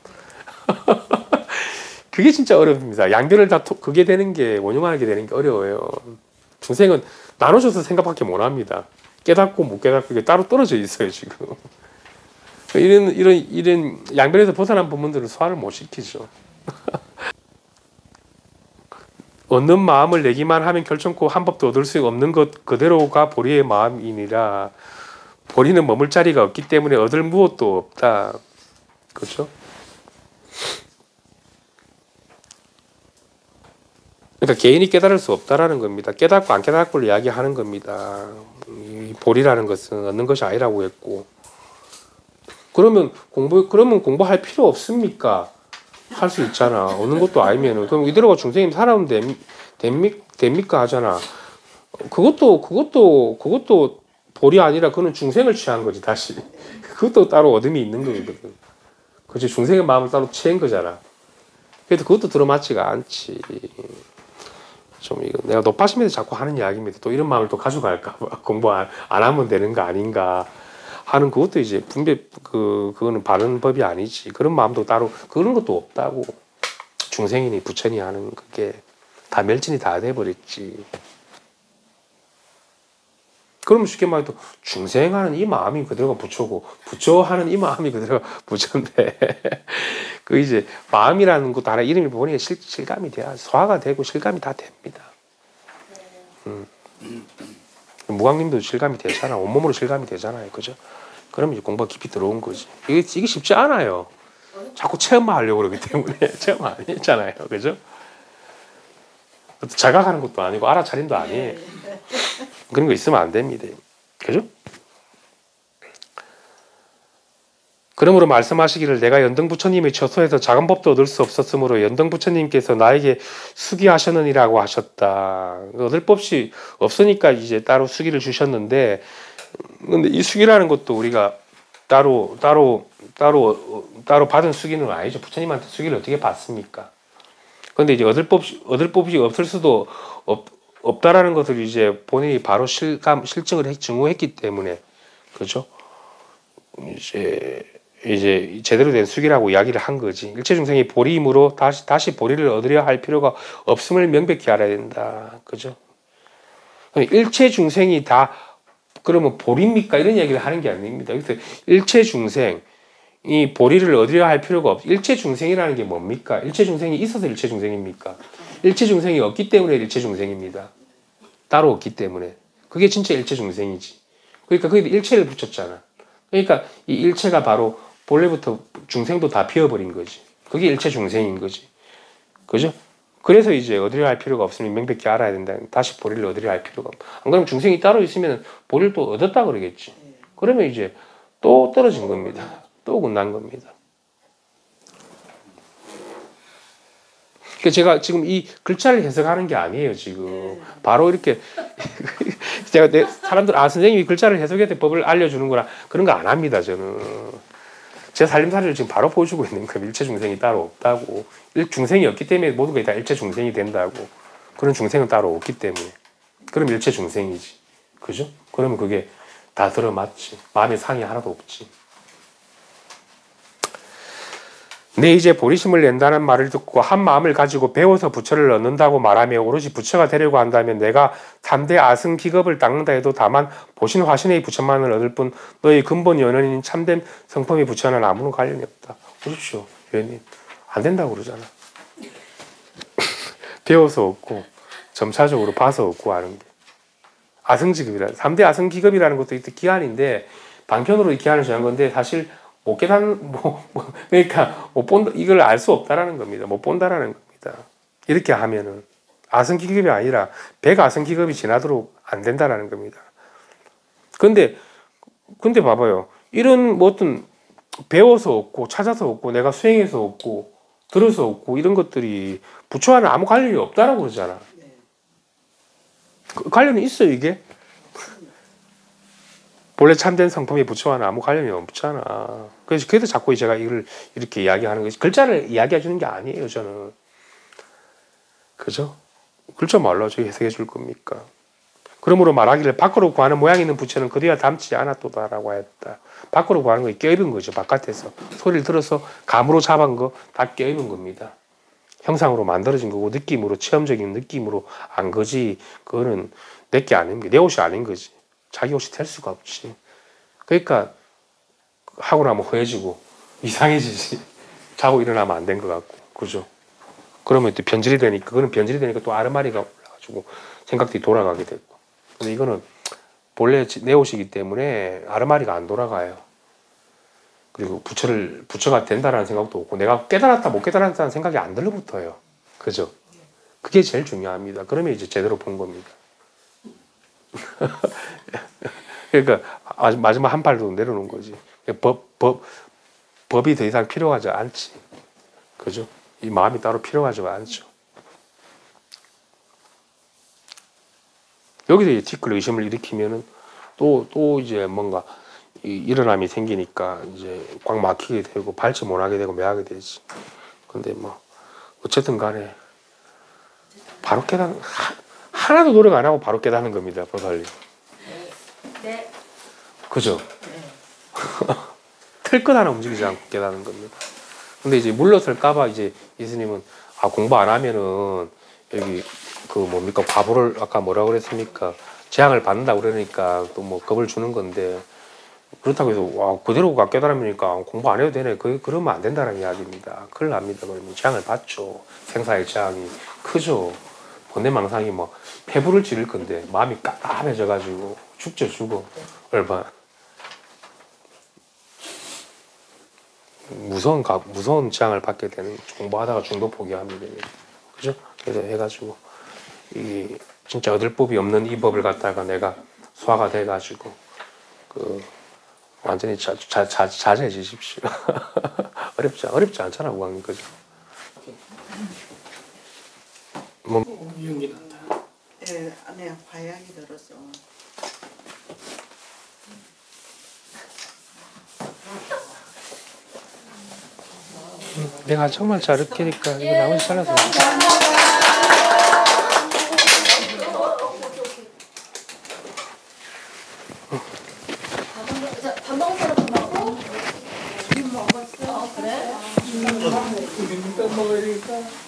그게 진짜 어렵습니다. 양변을 다 그게 되는 게 원흉하게 되는 게 어려워요. 중생은 나눠줘서 생각밖에 못 합니다. 깨닫고 못 깨닫고 이게 따로 떨어져 있어요 지금. 이런 양변에서 벗어난 부분들을 소화를 못 시키죠. 얻는 마음을 내기만 하면 결정코 한 법도 얻을 수 없는 것 그대로가 보리의 마음이니라. 보리는 머물 자리가 없기 때문에 얻을 무엇도 없다. 그렇죠? 그러니까 개인이 깨달을 수 없다라는 겁니다. 깨닫고 안 깨닫고를 이야기하는 겁니다. 이 보리라는 것은 얻는 것이 아니라고 했고. 그러면 공부할 필요 없습니까? 할 수 있잖아. 얻는 것도 아니면은. 그럼 이대로가 중생님 살아오면 됩니까? 하잖아. 그것도 볼이 아니라 그거는 중생을 취한 거지, 다시. 그것도 따로 얻음이 있는 거거든. 그치, 중생의 마음을 따로 취한 거잖아. 그래도 그것도 들어맞지가 않지. 좀 이거 내가 높아심에서 자꾸 하는 이야기입니다. 또 이런 마음을 또 가져갈까 봐. 공부 안 하면 되는 거 아닌가 하는 그것도 이제 분별 그거는 바른 법이 아니지. 그런 마음도 따로 그런 것도 없다고. 중생이니 부처니 하는 그게 다 멸진이 다 돼버렸지. 그러면 쉽게 말해도 중생하는 이 마음이 그대로가 부처고 부처하는 이 마음이 그대로가 부처인데 그 이제 마음이라는 것도 하나 이름을 보니까 실감이 돼야 소화가 되고 실감이 다 됩니다. 무광님도 실감이 되잖아. 온몸으로 실감이 되잖아요. 그죠? 그러면 이제 공부가 깊이 들어온 거지. 이게 쉽지 않아요. 자꾸 체험만 하려고 그러기 때문에 체험 안 했잖아요. 그죠? 자각하는 것도 아니고 알아차림도 아니에요. 그런 거 있으면 안 됩니다. 그죠? 그러므로 말씀하시기를 내가 연등부처님의 처소에서 작은 법도 얻을 수 없었으므로 연등부처님께서 나에게 수기하셨느니라고 하셨다. 얻을 법이 없으니까 이제 따로 수기를 주셨는데, 근데 이 수기라는 것도 우리가 따로 받은 수기는 아니죠. 부처님한테 수기를 어떻게 받습니까? 근데 이제 얻을 법이 없을 수도 없다라는 것을 이제 본인이 바로 실증을 증오했기 때문에, 그죠? 이제 제대로 된 수기라고 이야기를 한 거지. 일체 중생이 보리이므로 다시 보리를 얻으려 할 필요가 없음을 명백히 알아야 된다. 그죠? 일체 중생이 다 그러면 보리입니까? 이런 얘기를 하는 게 아닙니다. 그래서 일체 중생이 보리를 얻으려 할 필요가 없. 일체 중생이라는 게 뭡니까? 일체 중생이 있어서 일체 중생입니까? 일체 중생이 없기 때문에 일체 중생입니다. 따로 없기 때문에. 그게 진짜 일체 중생이지. 그러니까 거기 일체를 붙였잖아. 그러니까 이 일체가 바로 본래부터 중생도 다 피워버린 거지. 그게 일체 중생인 거지. 그죠? 그래서 이제 얻으려 할 필요가 없으면 명백히 알아야 된다. 다시 보리를 얻으려 할 필요가 없다. 안 그러면 중생이 따로 있으면 보리를 또 얻었다 그러겠지. 그러면 이제 또 떨어진 겁니다. 또 끝난 겁니다. 제가 지금 이 글자를 해석하는 게 아니에요. 지금 바로 이렇게 제가 사람들 선생님이 글자를 해석해서 법을 알려주는구나 그런 거 안 합니다. 저는 제 살림살이를 지금 바로 보여주고 있는 거예요. 일체 중생이 따로 없다고. 중생이 없기 때문에 모든 게 다 일체 중생이 된다고. 그런 중생은 따로 없기 때문에. 그럼 일체 중생이지. 그죠? 그러면 그게 다 들어맞지. 마음의 상이 하나도 없지. 내 이제 보리심을 낸다는 말을 듣고 한 마음을 가지고 배워서 부처를 얻는다고 말하며 오롯이 부처가 되려고 한다면 내가 3대 아승기급을 닦는다 해도 다만 보신 화신의 부처만을 얻을 뿐 너의 근본 연원인 참된 성품의 부처는 아무런 관련이 없다. 보십시오. 위원님. 안 된다고 그러잖아. 배워서 얻고 점차적으로 봐서 얻고 하는 게. 아승기급이라 3대 아승기급이라는 것도 기한인데 방편으로 이 기한을 정한 건데 사실 못 깨닫는 그러니까 못 본다 이걸 알 수 없다라는 겁니다. 못 본다라는 겁니다. 이렇게 하면은 아승기급이 아니라 백아승기급이 지나도록 안 된다라는 겁니다. 근데 봐봐요. 이런 뭐 어떤 배워서 얻고 찾아서 얻고 내가 수행해서 얻고 들어서 얻고 이런 것들이 부처와는 아무 관련이 없다라고 그러잖아. 그 관련이 있어요 이게? 본래 참된 성품의 부처와는 아무 관련이 없잖아. 그래서 자꾸 제가 이걸 이렇게 이야기하는 거지. 글자를 이야기해 주는 게 아니에요, 저는. 그죠? 글자 말로 저기 해석해 줄 겁니까? 그러므로 말하기를 밖으로 구하는 모양이 있는 부처는 그대와 닮지 않았도다라고 했다. 밖으로 구하는 거 껴입은 거죠, 바깥에서. 소리를 들어서 감으로 잡은 거 다 껴입은 겁니다. 형상으로 만들어진 거고, 느낌으로, 체험적인 느낌으로 안 거지. 그거는 내게 아닙니다. 내 옷이 아닌 거지. 자기 옷이 될 수가 없지. 그러니까 하고 나면 허해지고 이상해지지. 자고 일어나면 안 된 것 같고, 그죠? 그러면 또 변질이 되니까 그거는 변질이 되니까 또 아르마리가 올라가지고 생각들이 돌아가게 되고. 근데 이거는 본래 내 옷이기 때문에 아르마리가 안 돌아가요. 그리고 부처가 된다라는 생각도 없고 내가 깨달았다 못 깨달았다는 생각이 안 들러붙어요. 그죠? 그게 제일 중요합니다. 그러면 이제 제대로 본 겁니다. 그러니까 마지막 한 발도 내려놓은 거지. 법이 더 이상 필요하지 않지. 그죠? 이 마음이 따로 필요하지 않죠. 여기서 이제 티끌 의심을 일으키면은 또 이제 뭔가 일어남이 생기니까 이제 꽉 막히게 되고 발치 못하게 되고 매하게 되지. 근데 뭐 어쨌든 간에 바로 하나도 노력 안 하고 바로 깨닫는 겁니다. 보살님. 네. 그죠? 틀끝 하나 움직이지 않고 깨닫는 겁니다. 근데 이제 물러설까봐 이제 예수님은 공부 안 하면은 여기 그 뭡니까 과보를 아까 뭐라고 그랬습니까? 재앙을 받는다고 그러니까 또 뭐 겁을 주는 건데 그렇다고 해서 그대로 깨달으니까 공부 안 해도 되네. 그러면 안 된다는 이야기입니다. 큰일 납니다. 그러면 재앙을 받죠. 생사의 재앙이 크죠. 번뇌망상이 뭐 폐부를 찌를 건데 마음이 깝깝해져 가지고 죽어. 얼마 무서운 재앙을 받게 되는 공부하다가 중도 포기하면 됩니다. 그죠? 그래서 해가지고 이 진짜 얻을 법이 없는 이 법을 갖다가 내가 소화가 돼가지고 완전히 자제해지십시오. 어렵지 않잖아 우왕님 그죠? 뭐 연기 난다. 네, 화약이 들었어. 내가 정말 잘했으니까 이거 나머지 잘라서. 밥 먹은 사람 밥 먹고? 밥 먹었어? 그래? 먹어야 되니까.